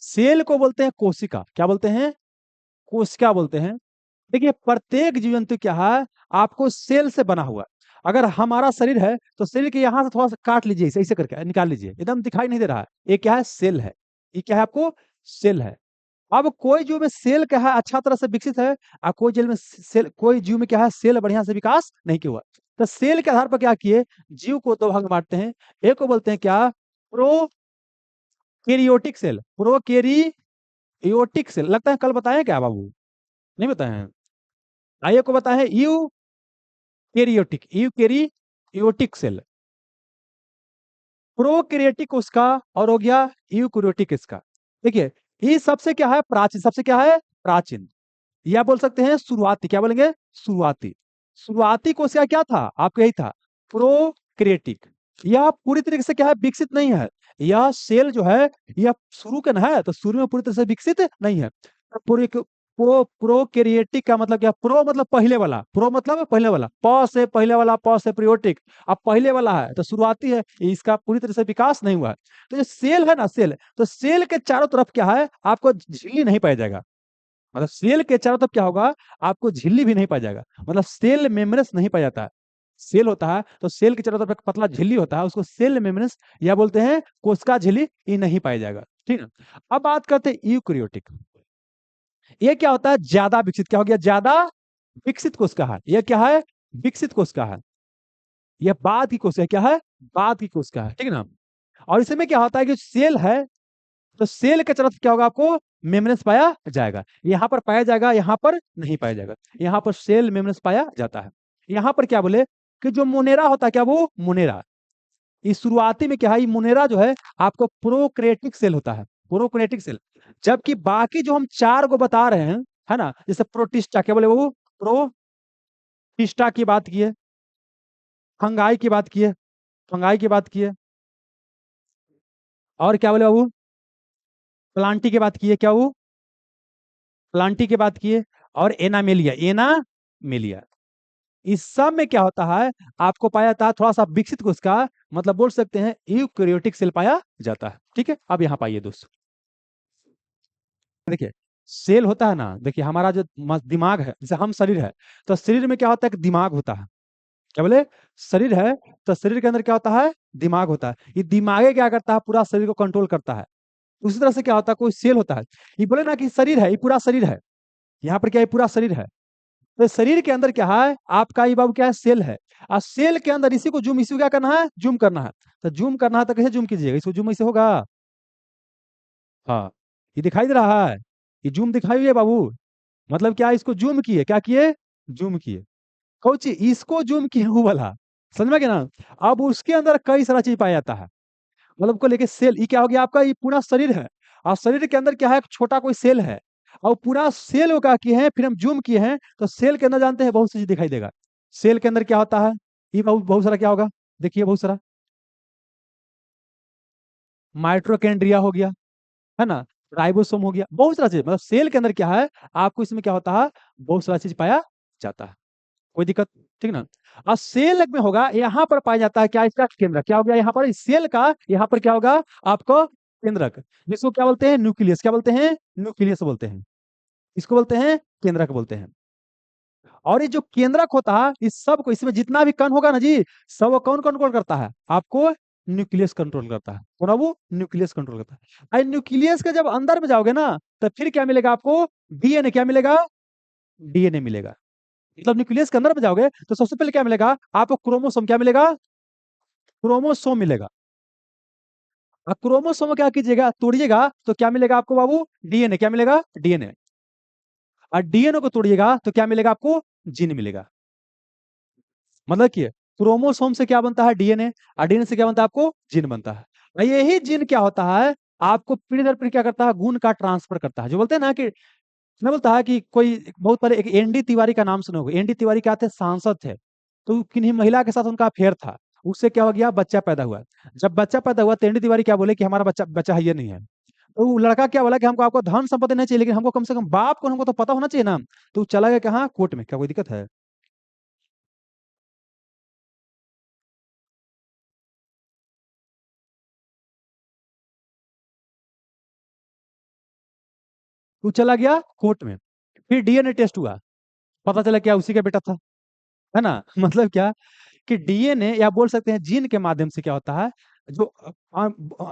Cell को बोलते हैं कोशिका। क्या बोलते हैं? कोशिका बोलते हैं। देखिए प्रत्येक जीव जंतु क्या है, आपको सेल से बना हुआ है। अगर हमारा शरीर है तो शरीर के यहाँ से थोड़ा सा काट लीजिए, ऐसे ऐसे करके निकाल लीजिए, एकदम दिखाई नहीं दे रहा है, ये क्या है? सेल है। ये क्या है आपको? सेल है। अब कोई जीव में सेल क्या है अच्छा तरह से विकसित है, और कोई जीव में सेल, कोई जीव में क्या है सेल बढ़िया से विकास नहीं किया हुआ। तो सेल के आधार पर क्या किए, जीव को दो भाग में बांटते हैं। एक को बोलते हैं क्या? Prokaryotic cell. प्रोकैरियोटिक सेल, लगता है कल बताएं क्या बाबू? नहीं बताए हैं? आइए को बताएं यूकैरियोटिक सेल। प्रोकैरियोटिक उसका, और हो गया यूकैरियोटिक इसका। देखिए ये सबसे क्या है? प्राचीन। सबसे क्या है? प्राचीन। या बोल सकते हैं शुरुआती। क्या बोलेंगे? शुरुआती। शुरुआती कोशिका क्या था आपको? यही था, प्रोकैरियोटिक। यह पूरी तरीके से क्या है? विकसित नहीं है। यह सेल जो है, यह शुरू का ना है, तो शुरू में पूरी तरह से विकसित नहीं है। तो पूरी प्रोकैरियोटिक का मतलब क्या? प्रो मतलब पहले वाला, प्रो मतलब पहले वाला, प से पहले वाला, प से प्रियोटिक। अब पहले वाला है तो शुरुआती है, इसका पूरी तरह से विकास नहीं हुआ है। तो जो सेल है ना, सेल, तो सेल के चारों तरफ क्या है, आपको झिल्ली नहीं पाया जाएगा। मतलब सेल के चारों तरफ क्या होगा, आपको झिल्ली भी नहीं पाया जाएगा, मतलब सेल मेम्ब्रेन नहीं पाया जाता है। सेल होता है तो सेल के चारों तरफ एक पतला झिल्ली होता है, उसको सेल मेम्ब्रेन या बोलते हैं कोशिका झिल्ली, ये नहीं पाया जाएगा। ठीक है। अब बात करते हैं यूकैरियोटिक। ये क्या होता है? ज्यादा विकसित। क्या हो गया? ज्यादा विकसित कोशिका है। ये क्या है? विकसित कोशिका है। यह बाद की कोशिका क्या है? बाद की कोशिका है। ठीक है ना। और इसमें क्या होता है कि सेल है, तो सेल के तरफ क्या होगा, आपको मेम्ब्रेन पाया जाएगा। यहाँ पर पाया जाएगा, यहाँ पर नहीं पाया जाएगा। यहाँ पर सेल मेम्ब्रेन पाया जाता है। यहाँ पर क्या बोले कि जो मोनेरा होता है, क्या वो मोनेरा, इस शुरुआती में क्या है, ये मोनेरा जो है आपको प्रोकैरियोटिक सेल होता है। Prokaryotic cell. जबकि बाकी जो हम चार को बता रहे हैं, है ना, जैसे प्रोटिस्टा, क्या बोले वो? प्रोटिस्टा की बात की है, फंगाई की बात की है, फंगाई की बात की है, और क्या बोले बाबू? प्लांटी की बात की है, क्या वो? प्लांटी की बात की है, और एनामेलिया, एनामेलिया। इस सब में क्या होता है, आपको पाया जाता है थोड़ा सा विकसित कोशिका, मतलब बोल सकते हैं यूकैरियोटिक सेल पाया जाता है। ठीक है। अब यहाँ पाइए दोस्तों, देखिए सेल होता है ना, देखिए हमारा जो दिमाग है, जैसे हम शरीर है, तो शरीर में क्या होता है? एक दिमाग होता है। क्या बोले? शरीर है तो शरीर के अंदर क्या होता है? दिमाग होता है। ये दिमागे क्या करता है? पूरा शरीर को कंट्रोल करता है। उसी तरह से क्या होता है, कोई सेल होता है, ये बोले ना कि शरीर है, ये पूरा शरीर है। यहाँ पर क्या है? पूरा शरीर है। तो शरीर के अंदर क्या है आपका? ये बाबू क्या है? सेल है। और सेल के अंदर इसी को जूम, इसी को क्या करना है? जूम करना है। तो जूम करना है तो कैसे जूम कीजिएगा? इसको जूम ऐसे होगा। हाँ, ये दिखाई दे रहा है, ये जूम दिखाई हुई है बाबू। मतलब क्या? इसको जूम किए, क्या किए? जूम किए। कोची इसको जूम किए, वो वाला, समझ में गया ना? अब उसके अंदर कई सारा चीज पाया जाता है। मतलब को लेके सेल, ये क्या हो गया आपका? ये पूरा शरीर है, और शरीर के अंदर क्या है? एक छोटा कोई सेल है, और पूरा सेल को क्या किए हैं, फिर हम जूम किए हैं, तो सेल के अंदर जानते हैं बहुत सी चीज दिखाई देगा। सेल के अंदर क्या होता है? ये बहुत बहुत सारा क्या होगा? देखिए बहुत सारा माइटोकॉन्ड्रिया हो गया, है ना, राइबोसोम हो गया, बहुत सारा चीज। मतलब सेल के अंदर क्या है, आपको इसमें क्या होता है? बहुत सारा चीज पाया जाता है। कोई दिक्कत? ठीक ना। और सेल में होगा, यहाँ पर पाया जाता है क्या? इसका केंद्रक। क्या हो गया यहाँ पर? इस सेल का यहाँ पर क्या होगा आपको? केंद्रक। जिसको क्या बोलते हैं? न्यूक्लियस। क्या बोलते हैं? न्यूक्लियस बोलते हैं। इसको बोलते हैं केंद्रक बोलते हैं। और ये जो केंद्रक होता है, इस सब को, इसमें जितना भी कण होगा ना जी, सब वो कौन कंट्रोल करता है आपको? न्यूक्लियस कंट्रोल करता है। कौन है वो? न्यूक्लियस कंट्रोल करता है। और न्यूक्लियस के जब अंदर में जाओगे ना, तो फिर क्या मिलेगा आपको? डीएनए। क्या मिलेगा? डीएनए मिलेगा। मतलब न्यूक्लियस के अंदर में जाओगे तो सबसे पहले क्या मिलेगा आपको? क्रोमोसोम। क्या मिलेगा? क्रोमोसोम मिलेगा। और क्रोमोसोम को क्या कीजिएगा? तोड़िएगा तो क्या मिलेगा आपको बाबू? डीएनए। क्या मिलेगा? डीएनए। और डीएनए को तोड़िएगा तो क्या मिलेगा आपको? जीन मिलेगा। मतलब कि क्रोमोसोम से क्या बनता है? डीएनए। और डीएनए से क्या बनता है? आपको जीन बनता है। और यही जीन क्या होता है, आपको पीढ़ी दर पीढ़ी क्या करता है? गुण का ट्रांसफर करता है। जो बोलते हैं ना कि, मैं बोलता है कि कोई बहुत पहले एक एनडी तिवारी का नाम सुने होगे। एनडी तिवारी क्या थे? सांसद थे। तो किन्हीं महिला के साथ उनका अफेयर था, उससे क्या हो गया? बच्चा पैदा हुआ। जब बच्चा पैदा हुआ तो एनडी तिवारी क्या बोले कि हमारा बच्चा बच्चा है, ये नहीं है। तो वो लड़का क्या बोला कि हमको, आपको धन संपत्ति नहीं चाहिए, लेकिन हमको कम से कम बाप को हमको तो पता होना चाहिए ना। तो वो चला गया कहाँ? कोर्ट में। क्या कोई दिक्कत है? वो चला गया कोर्ट में, फिर डीएनए टेस्ट हुआ, पता चला क्या उसी का बेटा था, है ना। मतलब क्या कि डीएनए या बोल सकते हैं जीन के माध्यम से क्या होता है, जो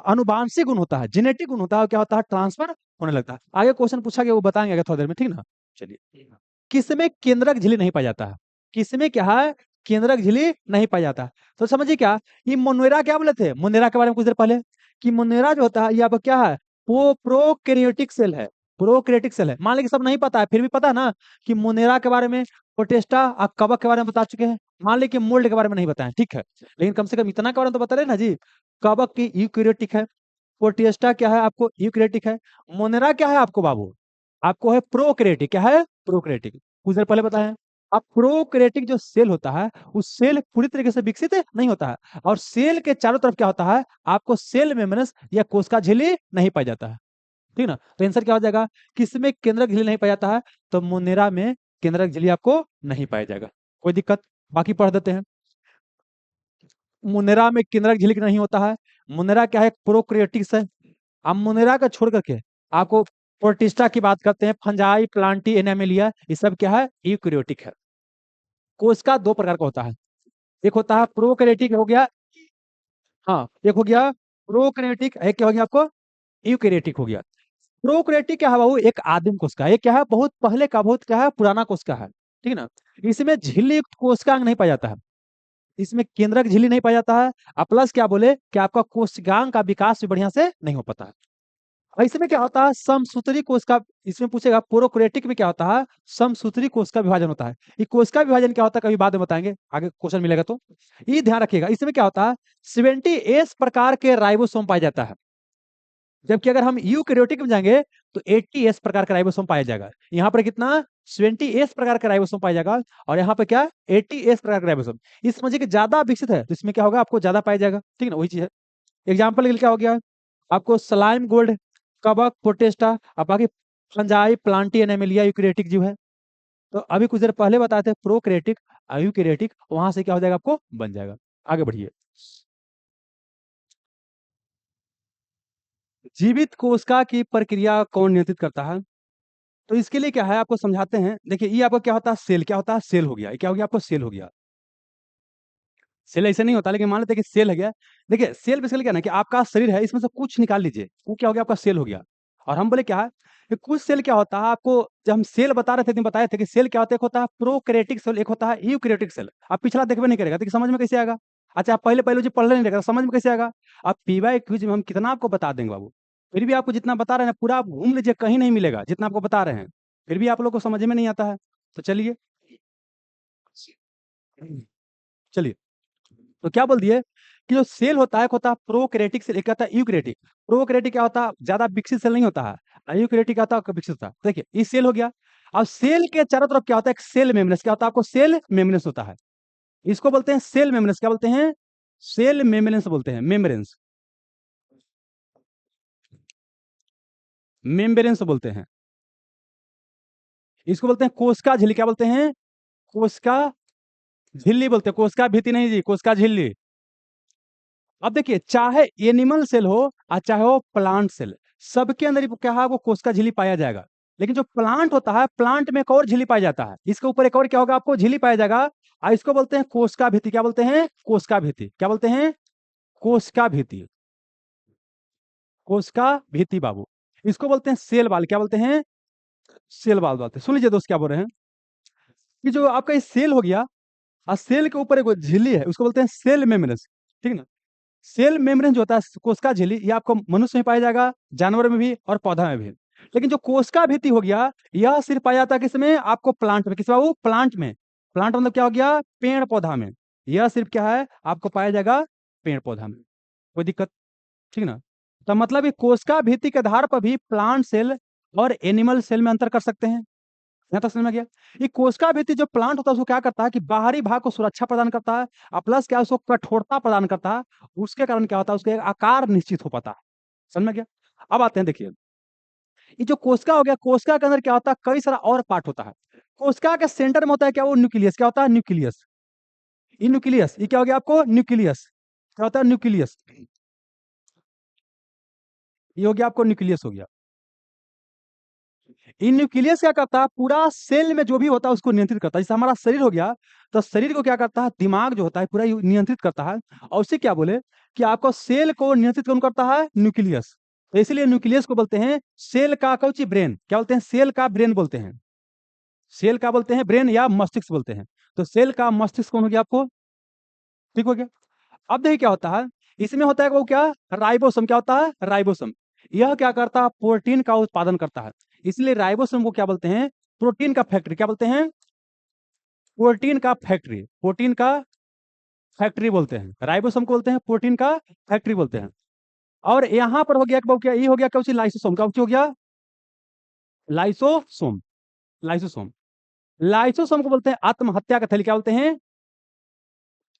अनुवांशिक गुण होता है, जेनेटिक गुण होता है, वो क्या होता है, ट्रांसफर होने लगता है। आगे क्वेश्चन पूछा गया, वो बताएंगे आगे थोड़ी देर में, ठीक ना। चलिए, किसमें केंद्रक झिल्ली नहीं पाया जाता है, किसमें क्या है, केंद्रक झिल्ली नहीं पाया जाता है। तो समझिए क्या, ये मोनेरा क्या बोले थे, मोनेरा के बारे में कुछ देर पहले, कि मोनेरा जो होता है ये आपका क्या है, वो प्रोकैरियोटिक सेल है, प्रोकैरियोटिक सेल है। मान लीजिए सब नहीं पता है, फिर भी पता है ना कि मोनेरा के बारे में, प्रोटेस्टा और कवक के बारे में बता चुके हैं। मान लीजिए कि मोल्ड के बारे में नहीं बताएं, ठीक है, लेकिन कम से कम इतना के बारे में तो बता रहे ना जी। कवक की यूकैरियोटिक है, प्रोटिस्टा क्या है आपको, यूकैरियोटिक है। मोनेरा क्या है आपको बाबू, आपको है प्रोकैरियोटिक, क्या है, प्रोकैरियोटिक। कुछ देर पहले बताया। अब प्रोकैरियोटिक जो सेल होता है, उस सेल पूरी तरीके से विकसित नहीं होता है, और सेल के चारों तरफ क्या होता है, आपको सेल मेम्ब्रेन या कोशिका झिल्ली नहीं पाया जाता है, ठीक ना। तो आंसर क्या हो जाएगा, किसमें केंद्रक झिल्ली नहीं पाया जाता है, तो मोनेरा में केंद्रक झिल्ली आपको नहीं पाया जाएगा। कोई दिक्कत, बाकी पढ़ देते हैं। मुनेरा में केंद्रक झिल्ली नहीं होता है। मुनेरा क्या है, प्रोकैरियोटिक्स है। अब मुनेरा का छोड़ करके आपको प्रोटिस्टा की बात करते हैं, फंजाई, प्लांटी, एनामेलिया, ये सब क्या है, यूकैरियोटिक है। कोशिका दो प्रकार का होता है, एक होता है प्रोकैरियोटिक हो गया, हाँ, एक हो गया प्रोकैरियोटिक, एक क्या हो गया आपको, यूकैरियोटिक हो गया। प्रोकैरियोटिक क्या है बाबू, एक आदिम कोशिका, एक क्या है, बहुत पहले का, बहुत क्या है, पुराना कोशिका है, ठीक है ना। इसमें झिल्ली युक्त कोशिकांग नहीं पाया जाता है, इसमें केंद्रक झिल्ली नहीं पाया जाता है, और प्लस क्या बोले कि आपका कोशिकांग का विकास भी बढ़िया से नहीं हो पाता है। और इसमें क्या होता है, समसूत्री कोशिका, इसमें पूछेगा प्रोकैरियोटिक में क्या होता है, समसूत्री कोशिका विभाजन होता है। ये कोशिका विभाजन क्या होता है कभी बाद में बताएंगे, आगे क्वेश्चन मिलेगा तो। ये ध्यान रखिएगा, इसमें क्या होता है, 70S प्रकार के राइबोसोम पाया जाता है, जबकि अगर हम यूकैरियोटिक में जाएंगे तो 80S प्रकार का राइबोसोम पाया जाएगा। यहाँ पर कितना, 70S प्रकार का राइबोसोम पाया जाएगा, और यहाँ पे क्या, 80S प्रकार का राइबोसोम। इस समझिए कि ज्यादा विकसित है तो इसमें क्या होगा, आपको ज्यादा पाया जाएगा, ठीक है ना, वही चीज है। एग्जाम्पल के लिए क्या हो गया, आपको स्लाइम गोल्ड, कवक, प्रोटेस्टा, अब बाकी फंजाई, प्लांटी, एनामेलिया, यूकैरियोटिक जो है। तो अभी कुछ देर पहले बताए थे प्रोकैरियोटिक, यूकैरियोटिक, वहां से क्या हो जाएगा, आपको बन जाएगा। आगे बढ़िए। जीवित कोशिका की प्रक्रिया कौन नियंत्रित करता है, तो इसके लिए क्या है, आपको समझाते हैं। देखिए, ये आपका क्या होता है, सेल, क्या होता है, सेल हो गया, ये क्या हो गया, आपको सेल हो गया। सेल ऐसे नहीं होता, लेकिन मान लेते हैं कि सेल हो गया। देखिए, सेल बेसिकली क्या है ना, कि आपका शरीर है, इसमें से कुछ निकाल लीजिए, वो क्या हो गया, आपका सेल हो गया। और हम बोले क्या है, कि कुछ सेल क्या होता है, आपको जब हम सेल बता रहे थे, तो बताए थे कि सेल क्या होता है, एक होता है प्रोकैरियोटिक सेल, एक होता है यूकैरियोटिक सेल। आप पिछला देखबे नहीं करेगा तो समझ में कैसे आएगा। अच्छा, आप पहले पहले जो पढ़ नहीं रहेगा, समझ में कैसे आएगा। आप पीवाई क्विज में हम कितना आपको बता देंगे बाबू, फिर भी आपको जितना बता रहे हैं पूरा आप घूम लीजिए, कहीं नहीं मिलेगा जितना आपको बता रहे हैं, फिर भी आप लोग को समझ में नहीं आता है। तो चलिए, चलिए, तो क्या बोल दिए कि जो सेल होता है, एक होता है प्रोकैरियोटिक सेल, एक होता है यूकैरियोटिक। प्रोकैरियोटिक क्या होता है, ज्यादा विकसित सेल नहीं होता है, यूकैरियोटिक क्या होता है, विकसित होता है। देखिए, ये सेल हो गया। अब सेल के चारों तरफ क्या होता है, एक सेल मेम्ब्रेन, क्या होता है, आपको सेल मेम्ब्रेन होता है। इसको बोलते हैं सेल मेम्ब्रेन, क्या बोलते हैं, सेल मेम्ब्रेन बोलते हैं, मेम्ब्रेन, मेम्ब्रेन बोलते हैं। इसको बोलते हैं कोशिका झिल्ली, क्या बोलते हैं, कोशिका झिल्ली बोलते हैं, कोशिका भित्ति नहीं जी, कोशिका झिल्ली। अब देखिए, चाहे एनिमल सेल हो और चाहे हो प्लांट सेल, सबके अंदर ही क्या है, वो कोशिका झिल्ली पाया जाएगा। लेकिन जो प्लांट होता है, प्लांट में एक और झिल्ली पाया जाता है, इसके ऊपर एक और क्या होगा, आपको झिल्ली पाया जाएगा, और इसको बोलते हैं कोशिका भित्ति, क्या बोलते हैं, कोशिका भित्ति, क्या बोलते हैं, कोशिका भित्ति, कोशिका भित्ति बाबू। इसको बोलते हैं सेल वाल, क्या बोलते हैं, सेल वाल बोलते हैं। सुन लीजिए दोस्त, क्या बोल रहे हैं, कि जो आपका ये सेल हो गया, और सेल के ऊपर एक झिल्ली है, उसको बोलते हैं सेल मेम्ब्रेन, ठीक है ना। सेल मेम्ब्रेन जो होता है, कोशिका झिल्ली, ये आपको मनुष्य में पाया जाएगा, जानवर में भी और पौधा में भी। लेकिन जो कोशिका भित्ति हो गया, यह सिर्फ पाया जाता है किसमें, आपको प्लांट में, किस बाबू, प्लांट में। प्लांट मतलब क्या हो गया, पेड़ पौधा में। यह सिर्फ क्या है, आपको पाया जाएगा पेड़ पौधा में। कोई दिक्कत, ठीक ना। तो मतलब ये कोशिका भित्ति के आधार पर भी प्लांट सेल और एनिमल सेल में अंतर कर सकते हैं। यहाँ तक समझ में गया। ये कोशिका भित्ति जो प्लांट होता है, उसको क्या करता है कि बाहरी भाग को सुरक्षा प्रदान करता है, और प्लस क्या, उसको कठोरता प्रदान करता है। उसके कारण क्या होता है, उसका एक आकार निश्चित हो पाता है। समझ में गया। अब आते हैं, देखिए, ये जो कोशिका हो गया, कोशिका के अंदर क्या होता है, कई सारा और पार्ट होता है। कोशिका के सेंटर में होता है क्या, वो न्यूक्लियस, क्या होता है, न्यूक्लियस। ये न्यूक्लियस, ये क्या हो गया आपको, न्यूक्लियस, क्या होता है, न्यूक्लियस। ये हो गया आपको न्यूक्लियस हो गया। इन न्यूक्लियस क्या करता है, पूरा सेल में जो भी होता है उसको नियंत्रित करता है। जैसे हमारा शरीर हो गया, तो शरीर को क्या करता है, दिमाग जो होता है पूरा नियंत्रित करता है। और उसे क्या बोले कि आपको सेल को नियंत्रित कौन करता है, न्यूक्लियस। तो इसलिए न्यूक्लियस को बोलते हैं सेल का कौची, ब्रेन। क्या बोलते हैं, सेल का ब्रेन बोलते हैं। सेल का बोलते हैं ब्रेन या मस्तिष्क बोलते हैं। तो सेल का मस्तिष्क कौन हो गया आपको, ठीक हो गया। अब देखिए क्या होता है, इसमें होता है वो क्या, राइबोसोम। क्या होता है, राइबोसोम। यह क्या करता है, प्रोटीन का उत्पादन करता है। इसलिए राइबोसोम को क्या बोलते हैं, प्रोटीन का फैक्ट्री। क्या बोलते हैं, प्रोटीन का फैक्ट्री। प्रोटीन का फैक्ट्री बोलते हैं राइबोसोम को, बोलते हैं प्रोटीन का फैक्ट्री बोलते हैं। और यहां पर हो गया क्या, ये हो गया क्या, लाइसोसोम। क्या हो गया, लाइसोसोम। लाइसोसोम। लाइसोसोम को बोलते हैं आत्महत्या का थैली। क्या बोलते हैं,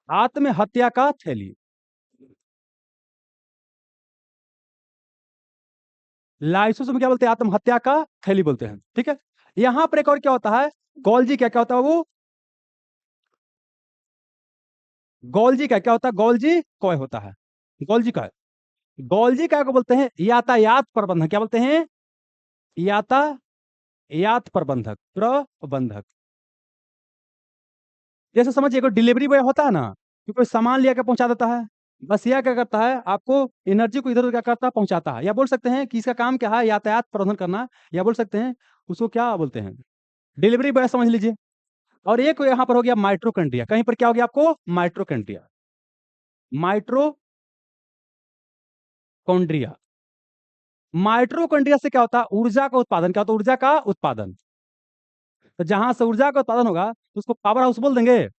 आत्महत्या का थैली। लाइसोसोम क्या बोलते हैं, आत्महत्या का थैली बोलते हैं, ठीक है। यहां पर एक और क्या होता है, गोल्जी। क्या क्या होता है वो, गोल्जी का क्या होता है, गोल्जी कॉय होता है। गोल्जी का, गोल्जी का को बोलते हैं यातायात प्रबंधक। क्या बोलते हैं, यातायात प्रबंधक, प्रबंधक। जैसे समझिए कोई डिलीवरी बॉय होता है ना, कि कोई सामान लेकर पहुंचा देता है। बस यह क्या करता है, आपको एनर्जी को इधर उधर क्या करता है, पहुंचाता है। या बोल सकते हैं कि इसका काम क्या है, यातायात प्रबंधन करना। या बोल सकते हैं उसको क्या बोलते हैं, डिलीवरी बॉय समझ लीजिए। और एक यहां पर हो गया माइट्रोकंड्रिया। कहीं पर क्या हो गया आपको, माइट्रोकंड्रिया। माइट्रोकॉन्ड्रिया। माइट्रोकॉन्ड्रिया से क्या होता है, ऊर्जा का उत्पादन। क्या होता है, ऊर्जा का उत्पादन। तो जहां से ऊर्जा का उत्पादन होगा तो उसको पावर हाउस बोल देंगे।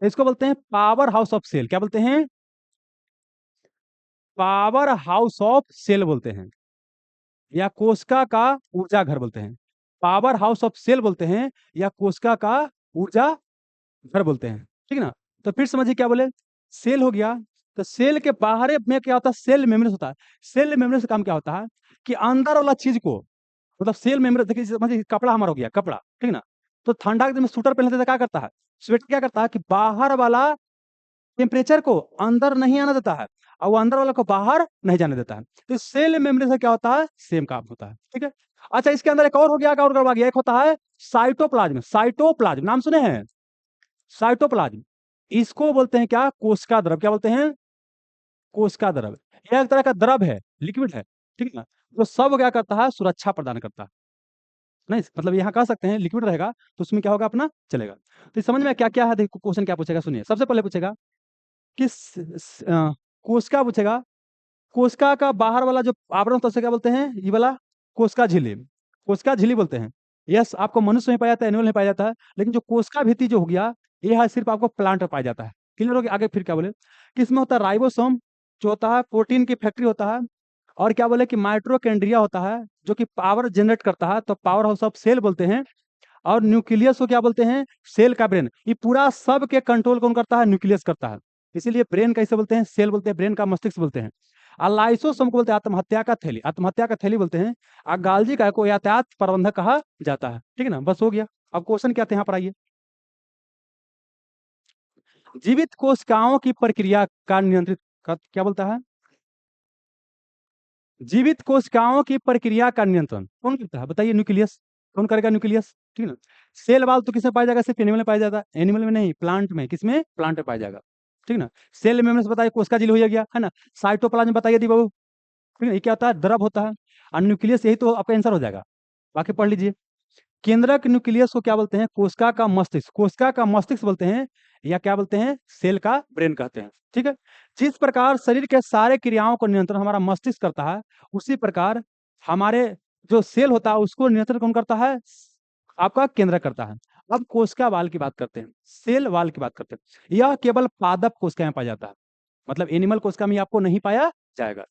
इसको बोलते हैं पावर हाउस ऑफ सेल। क्या बोलते हैं, पावर हाउस ऑफ सेल बोलते हैं। या कोशिका का ऊर्जा घर बोलते हैं। पावर हाउस ऑफ सेल बोलते हैं, या कोशिका का ऊर्जा घर बोलते हैं, ठीक ना। तो फिर समझिए क्या बोले, सेल हो गया। तो सेल के बाहर में क्या होता है, सेल मेम्ब्रेन होता है। सेल मेम्ब्रेन से काम क्या होता है कि अंदर वाला चीज को, मतलब सेल मेम्ब्रेन, देखिए समझिए कपड़ा हमारा हो गया, कपड़ा, ठीक ना। तो ठंडा के दिन में स्वेटर पहनते थे, क्या करता है, स्वेटर क्या करता है कि बाहर वाला टेम्परेचर को अंदर नहीं आने देता है, और वो अंदर वाला को बाहर नहीं जाने देता है। तो सेल मेम्ब्रेन से क्या होता है, सेम काम होता है, ठीक है। अच्छा, इसके अंदर एक और हो गया, और गड़बड़ा गया, एक होता है साइटोप्लाज्म। साइटोप्लाज्म नाम सुने हैं, साइटोप्लाज्म। इसको बोलते हैं क्या, कोशिका द्रव। क्या बोलते हैं, कोशिका द्रव। यह एक तरह का द्रव है, लिक्विड है, ठीक है ना। तो सब क्या करता है, सुरक्षा प्रदान करता है। नहीं मतलब यहाँ कह सकते हैं लिक्विड रहेगा तो उसमें क्या होगा, अपना चलेगा। तो इस समझ में क्या क्या है, देखो क्वेश्चन क्या पूछेगा, सुनिए। सबसे पहले पूछेगा किस कोशिका पूछेगा, कोशिका का बाहर वाला जो आवरण होता है उसे क्या बोलते हैं, ये वाला कोशिका झिल्ली। कोशिका झिल्ली बोलते हैं। यस, आपको मनुष्य में पाया जाता है, एनिमल में पाया जाता है। लेकिन जो कोशिका भित्ति जो हो गया, ये है सिर्फ आपको प्लांट में पाया जाता है। क्लियर हो गया, आगे फिर क्या बोले, किसमें होता है, राइबोसोम जो होता है प्रोटीन की फैक्ट्री होता है। और क्या बोले कि माइट्रोकैंड्रिया होता है जो कि पावर जनरेट करता है, तो पावर हाउस ऑफ सेल बोलते हैं। और न्यूक्लियस को क्या बोलते हैं, सेल का ब्रेन। ये पूरा सब के कंट्रोल कौन करता है, न्यूक्लियस करता है। इसीलिए ब्रेन कैसे बोलते हैं, सेल बोलते हैं, ब्रेन का मस्तिष्क बोलते हैं। और लाइसोसोम को बोलते हैं आत्महत्या का थैली, आत्महत्या का थैली बोलते हैं। और गाल्जी का को यातायात प्रबंधक कहा जाता है, ठीक है ना। बस हो गया। अब क्वेश्चन क्या थे यहाँ पर, आइए। जीवित कोशिकाओं की प्रक्रिया का नियंत्रित क्या बोलता है, जीवित कोशिकाओं की प्रक्रिया का नियंत्रण कौन करता है, बताइए, न्यूक्लियस। कौन करेगा, न्यूक्लियस, ठीक है ना। सेल वाल तो किसमें पाया जाएगा, सिर्फ एनिमल में पाया जाता है, एनिमल में नहीं, प्लांट में। किसमें, प्लांट में पाया जाएगा, ठीक ना। सेल मेम्ब्रेन से बताइए, कोशिका झिल्ली हो गया है ना। साइटोप्लाज्म बताइए दी बाबू, ठीक है। ये क्या होता है, द्रव होता है। और न्यूक्लियस, यही तो आपका आंसर हो जाएगा। बाकी पढ़ लीजिए। केंद्रक न्यूक्लियस को क्या बोलते हैं, कोशिका का मस्तिष्क। कोशिका का मस्तिष्क बोलते हैं, या क्या बोलते हैं, सेल का ब्रेन कहते हैं, ठीक है। जिस प्रकार शरीर के सारे क्रियाओं को नियंत्रण हमारा मस्तिष्क करता है, उसी प्रकार हमारे जो सेल होता है उसको नियंत्रण कौन करता है, आपका केंद्रक करता है। अब कोशिका वाल की बात करते हैं, सेल वाल की बात करते हैं। यह केवल पादप कोशिका में पाया जाता है, मतलब एनिमल कोशिका में आपको नहीं पाया जाएगा।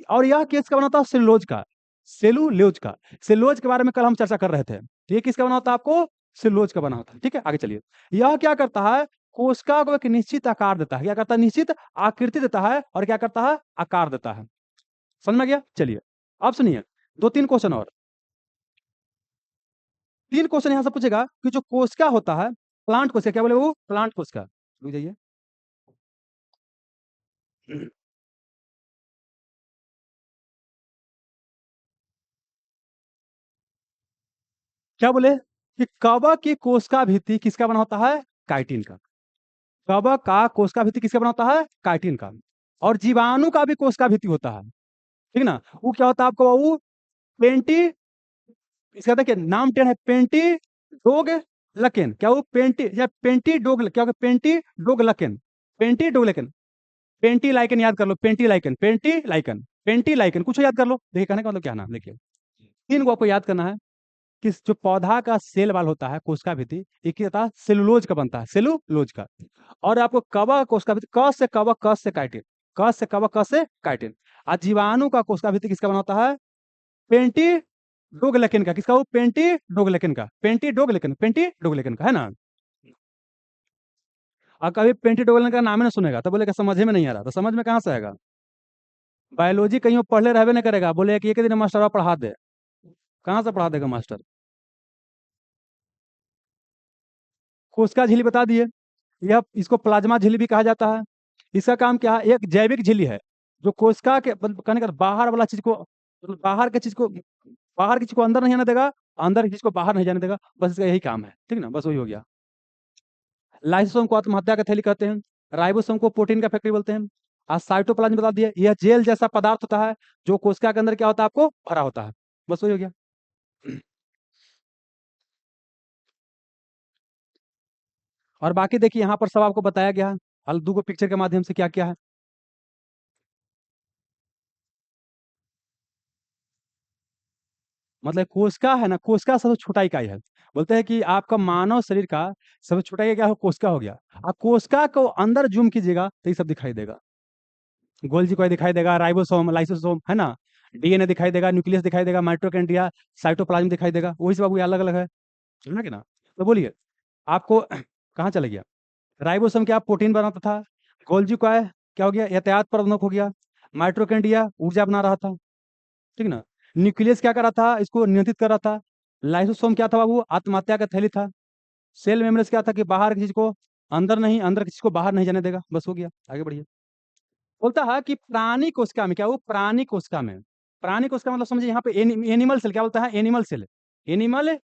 और यह किसका बना होता है, सेलुलोज का। सेलुलोज का, सेलुलोज के बारे में कल हम चर्चा कर रहे थे। तो ये किसका बना होता है, आपको सेलुलोज का बना होता है, ठीक है। आगे चलिए। यह क्या करता है, कोशिका को एक निश्चित आकार देता है। क्या करता है, निश्चित आकृति देता है। और क्या करता है, आकार देता है। समझ में गया, चलिए। अब सुनिए, दो तीन क्वेश्चन और। तीन क्वेश्चन यहां से पूछेगा कि जो कोशिका होता है, प्लांट कोशिका, क्या बोले वो, प्लांट कोशिका। रुक जाइए। क्या बोले कि कवक की कोशिका भित्ति किसका बना होता है? काइटिन का। कवक का कोशिका भित्ति किसका बना होता है? काइटिन का। और जीवाणु का भी कोशिका भित्ति होता है, ठीक ना? वो क्या होता है आपको बाबू? पेंटी, इसका देखिए नाम टेन है, पेंटी डोग लकेन। क्या वो पेंटी या पेंटी डोग, क्या होगा? पेंटी डोग लकेन, पेंटी डोग लकेन, पेंटी लाइकन याद कर लो, पेंटी लाइकन, पेंटी लाइकन, पेंटी लाइकन, कुछ याद कर लो। देखिए कहने का मतलब क्या नाम, देखिए तीन को आपको याद करना है कि जो पौधा का सेल वाल होता है कोशिका भित्ति, एक ही होता है सेलुलोज का बनता है, सेलुलोज का। और आपको कवक कोशिका भित्ति, क से कवक, क से काइटिन, क से कवक, क से काइटिन। और जीवाणु का कोशिका भित्ति किसका बना होता है? पेंटी डोगलेकिन का। किसका? वो पेंटी डोगलेकिन का, पेंटी डोगलेकिन, पेंटी डोगलेकिन का, है ना? और कभी पेंटी डोगलेकिन का नाम ही ना सुनेगा तो बोलेगा समझ में नहीं आ रहा, तो समझ में कहाँ से आएगा? बायोलॉजी कहीं वो पढ़ले रहबे नहीं करेगा, बोले कि एक दिन मास्टर पढ़ा दे, कहाँ से पढ़ा देगा मास्टर? कोशिका झिल्ली बता दिए, यह इसको प्लाज्मा झिल्ली भी कहा जाता है। इसका काम क्या है? एक जैविक झिल्ली है जो कोशिका के कहने का बाहर वाला चीज को, मतलब बाहर के चीज को, बाहर की चीज को अंदर नहीं आने देगा, अंदर की चीज को बाहर नहीं जाने देगा, बस इसका यही काम है, ठीक ना? बस वही हो गया। लाइसोसोम को आत्महत्या का थैली कहते हैं, राइबोसोम को प्रोटीन का फैक्ट्री बोलते हैं। आज साइटोप्लाज्म बता दिया, यह जेल जैसा पदार्थ होता है जो कोशिका के अंदर क्या होता है आपको भरा होता है, बस वही हो गया। और बाकी देखिए यहाँ पर सब आपको बताया गया है हल दो पिक्चर के माध्यम से क्या क्या है। मतलब कोशिका है ना, कोशिका सबसे छोटा इकाई है। बोलते हैं कि आपका मानव शरीर का सबसे छोटा इकाई क्या हो? कोशिका हो गया। आप कोशिका को अंदर जूम कीजिएगा तो ये सब दिखाई देगा, गोल्जी कोई दिखाई देगा, राइबोसोम, लाइसोसोम, है ना? डीएनए दिखाई देगा, न्यूक्लियस दिखाई देगा, माइटोकॉन्ड्रिया, साइटोप्लाज्म दिखाई देगा, वही सब अलग अलग है ना कि ना? तो बोलिए आपको कहाँ चले गया? राइबोसोम क्या प्रोटीन बनाता था, गोल्जी का है क्या हो गया? यातायात प्रबंधक हो गया, माइटोकॉन्ड्रिया ऊर्जा बना रहा था, ठीक ना? न्यूक्लियस क्या कर रहा था? इसको नियंत्रित कर रहा था। लाइसोसोम क्या था बाबू? आत्महत्या का थैली था। सेल मेम्ब्रेन क्या था कि बाहर की चीज को अंदर नहीं, अंदर की चीज को बाहर नहीं जाने देगा, बस हो गया, आगे बढ़िए। बोलता है कि प्राणी कोशिका में क्या, वो प्राणी कोशिका में, प्राणी कोशिका मतलब समझिए यहाँ पे एनिमल सेल, क्या बोलता है? एनिमल सेल, एनिमल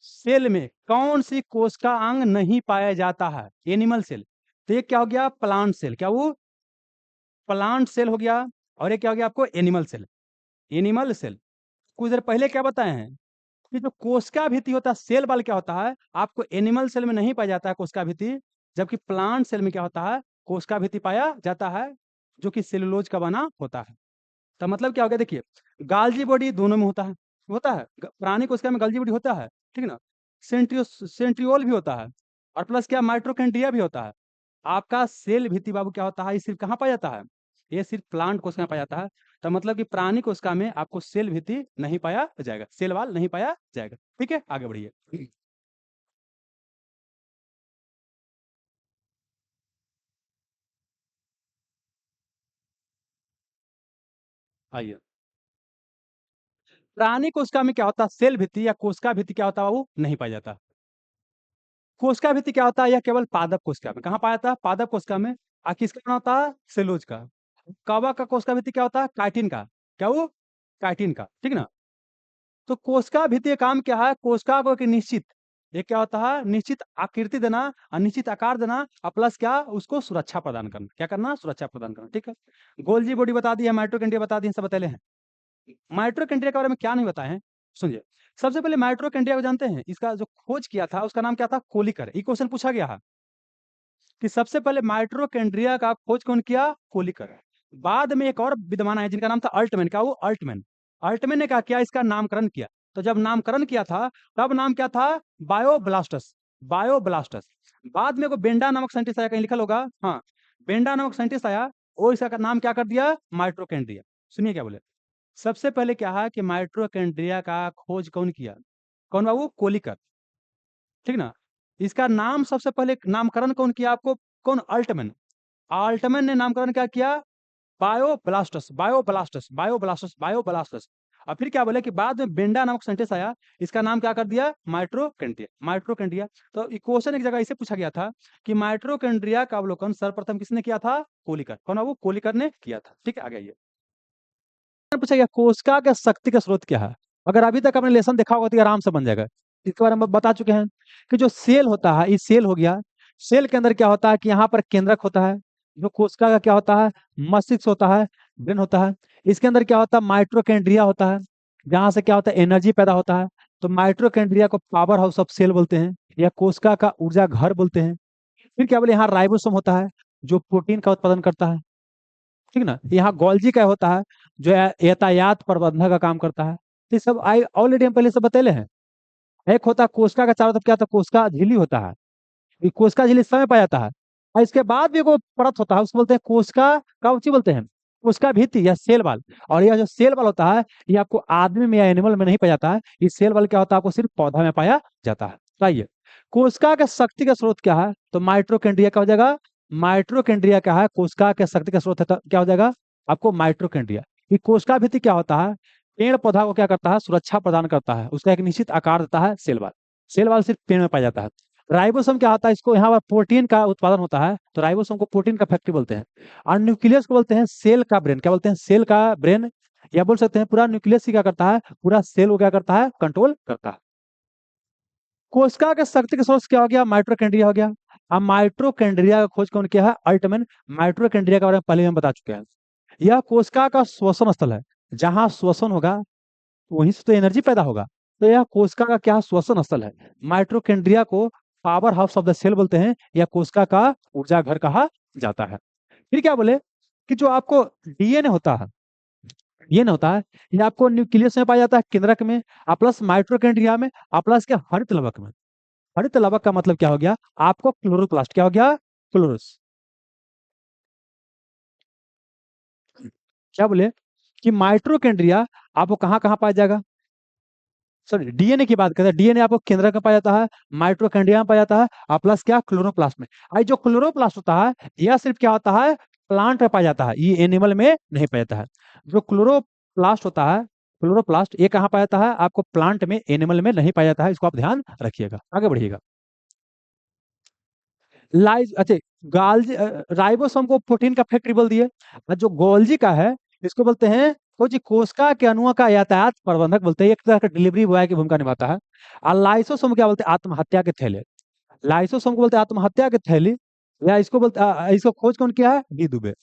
सेल में कौन सी कोशिका अंग नहीं पाया जाता है? Animal cell. तो ये क्या हो गया? प्लांट सेल, क्या वो प्लांट सेल हो गया। और ये क्या हो गया आपको? Animal cell, animal cell. कुछ देर पहले क्या बताए हैं कि जो कोशिका भित्ति होता है सेल वाल क्या होता है आपको एनिमल सेल में नहीं पाया जाता है कोशिका भित्ति, जबकि प्लांट सेल में क्या होता है? कोशिका भित्ति पाया जाता है, जो कि सेलुलोज का बना होता है। तो मतलब क्या हो गया? देखिए गाल्जी बॉडी दोनों में होता है प्राणी कोशिका में गाल्जी बॉडी होता है, ठीक ना? सेंट्रियोल भी होता है, और प्लस क्या माइट्रोकेंड्रिया भी होता है। आपका सेल भित्ति बाबू क्या होता है? ये सिर्फ कहाँ पाया जाता है? ये सिर्फ प्लांट कोशिका में पाया जाता है। तो मतलब कि प्राणी कोशिका में आपको सेल भित्ति नहीं पाया जाएगा, सेल वाल नहीं पाया जाएगा, ठीक है? आगे बढ़िए। आइए, प्राणी कोशिका में क्या होता है? सेल भित्ति या कोशिका भित्ति क्या होता है बाबू? नहीं पाया जाता। कोशिका भित्ति क्या होता है? यह केवल पादप कोशिका में। कहाँ पाया जाता है? पादप कोशिका में। किसका बना होता है? सेलुलोज का। कवक का कोशिका भित्ति क्या होता है? काइटिन का। क्या वो? काइटिन का, ठीक ना? तो कोशिका भित्ति का काम क्या है? कोशिका को एक निश्चित, एक क्या होता है? निश्चित आकृति देना और निश्चित आकार देना, और प्लस क्या? उसको सुरक्षा प्रदान करना। क्या करना? सुरक्षा प्रदान करना, ठीक है? गोल्जी बॉडी बता दी है, माइटोकॉन्ड्रिया बता दी है, सब बतले हैं। माइटोकॉन्ड्रिया के बारे में क्या नहीं बताए हैं, सुनिए। सबसे पहले माइटोकॉन्ड्रिया को जानते हैं? इसका जो खोज किया था उसका नाम क्या था? कोलिकर। ये क्वेश्चन पूछा गया है कि सबसे पहले माइटोकॉन्ड्रिया का खोज कौन किया? कोलिकर। बाद में एक और विद्वान आए जिनका नाम था अल्टमैन। क्या वो? अल्टमैन। अल्टमैन ने क्या किया? इसका नामकरण किया। तो जब नामकरण किया था तब नाम क्या था? बायोब्लास्टस, बायोब्लास्टस। बाद में को बेंडा नामक साइंटिस्ट आया, कहीं लिखल होगा, हाँ, बेंडा नामक साइंटिस्ट आया, वो इसका नाम क्या कर दिया? माइटोकॉन्ड्रिया। सुनिए क्या बोले। सबसे पहले क्या है कि माइटोकॉन्ड्रिया का खोज कौन किया? कौन बाबू? कोलिकर, ठीक ना? इसका नाम सबसे पहले नामकरण कौन किया आपको? कौन? अल्टमैन। अल्टमैन ने नामकरण क्या किया? बायोब्लास्टस, बायोब्लास्टस, बायोब्लास्टस, बायोब्लास्टस। और फिर क्या बोले कि बाद में बेंडा नामक साइंटिस्ट आया, इसका नाम क्या कर दिया? Mitochondria, mitochondria. तो ये क्वेश्चन एक जगह इसे पूछा गया था कि माइटोकॉन्ड्रिया का अवलोकन सर्वप्रथम किसने किया था? कोलिकर। कौन है वो? कोलिकर ने किया था, ठीक है? आगे आइए। पूछा गया कोशिका के शक्ति का स्रोत क्या है? अगर अभी तक आपने लेसन देखा होगा तो ये आराम से बन जाएगा। इसके बारे में बता चुके हैं कि जो सेल होता है, ये सेल हो गया। सेल के अंदर क्या होता है कि यहाँ पर केंद्रक होता है, जो कोशिका का क्या होता है, मस्तिष्क होता है, ब्रेन होता है। इसके अंदर क्या होता है, माइट्रोकेंड्रिया होता है, जहां से क्या होता है, एनर्जी पैदा होता है। तो माइट्रोकेंड्रिया को पावर हाउस ऑफ सेल बोलते हैं, या कोशिका का ऊर्जा घर बोलते हैं। फिर क्या बोले, यहाँ राइबोसोम होता है, जो प्रोटीन का उत्पादन करता है, ठीक ना। यहाँ गोल्जी का होता है, जो यातायात प्रबंधन का काम करता है। तो ये सब आई ऑलरेडी हम पहले से बतेले हैं। एक होता है कोशिका का चारों तरफ क्या होता है, कोशिका झिल्ली होता है, ये कोशिका झिल्ली इस समय पाया जाता है। और इसके बाद भी एगो परत होता है, उसको बोलते हैं कोशिका का उची बोलते हैं, कोशिका भित्ति या सेल वाल। और यह जो सेल वाल होता है, ये आपको आदमी में या एनिमल में नहीं पाया जाता है। ये सेल वाल क्या होता है, आपको सिर्फ पौधा में पाया जाता है। आइए, कोशिका के शक्ति का स्रोत क्या है, तो माइट्रोकेंड्रिया क्या हो जाएगा, माइट्रोकेंड्रिया क्या है, कोशिका के शक्ति का स्रोत है, तो क्या हो जाएगा आपको माइट्रोकेंड्रिया। ये कोशिका भित्ति क्या होता है, पेड़ पौधा को क्या करता है, सुरक्षा प्रदान करता है, उसका एक निश्चित आकार देता है सेल वाल। सेल वाल सिर्फ पेड़ में पाया जाता है। राइबोसोम क्या होता है, इसको यहाँ पर प्रोटीन का उत्पादन होता है, तो राइबोसोम को प्रोटीन का फैक्ट्री बोलते हैं। और न्यूक्लियस को बोलते हैं सेल का ब्रेन, क्या बोलते हैं, सेल का ब्रेन, या बोल सकते हैं पूरा न्यूक्लियस ही क्या करता है, पूरा सेल को क्या करता है, कंट्रोल करता है। कोशिका के शक्ति के सोर्स क्या हो गया, माइट्रोकेंड्रिया हो गया। अब माइट्रोकेंड्रिया का खोज कौन किया है, अल्टमैन। माइट्रोकेंड्रिया के बारे में पहले हम बता चुके हैं। यह कोशिका का श्वसन स्थल है, जहां श्वसन होगा वहीं से तो एनर्जी पैदा होगा। तो यह कोशिका का क्या श्वसन स्थल है। माइट्रोकेंड्रिया को power house of the cell बोलते हैं, या कोशिका का ऊर्जा घर कहा जाता है। फिर क्या बोले कि जो आपको डीएनए होता है, डीएनए होता है, ये आपको न्यूक्लियस में पाया जाता है, केंद्रक में, और प्लस माइट्रोकेंड्रिया में, और प्लस क्या, हरित लवक में। हरित लवक का मतलब क्या हो गया, आपको क्लोरोप्लास्ट, क्या हो गया, क्लोरोस। क्या बोले कि माइट्रोकेंड्रिया आपको कहाँ कहाँ पाया जाएगा, सॉरी डीएनए की बात करते हैं, डीएनए आपको केंद्रक में पाया जाता है, माइट्रोकेंड्रिया में पाया जाता है, और प्लस क्या, क्लोरोप्लास्ट में। आई जो क्लोरोप्लास्ट होता है, यह सिर्फ क्या होता है, प्लांट में पाया जाता है, ये एनिमल में नहीं पाया जाता है। जो क्लोरोप्लास्ट होता है, क्लोरोप्लास्ट ये कहाँ पाया जाता है, आपको प्लांट में, एनिमल में नहीं पाया जाता है, इसको आप ध्यान रखिएगा। आगे बढ़िएगा। लाइज अच्छा, गाल्जी राइबोसोम को प्रोटीन का फैक्ट्री बोल दिए। और जो गोल्जी का है, इसको बोलते हैं जी कोशिका के अणुओं का यातायात प्रबंधक बोलते हैं, एक तरह का डिलीवरी बॉय की भूमिका निभाता है। और लाइसोसोम क्या बोलते हैं, आत्महत्या के थैले। लाइसोसोम को बोलते हैं आत्महत्या के थैली, या इसको बोलते इसको खोज कौन किया है, डी दुबे।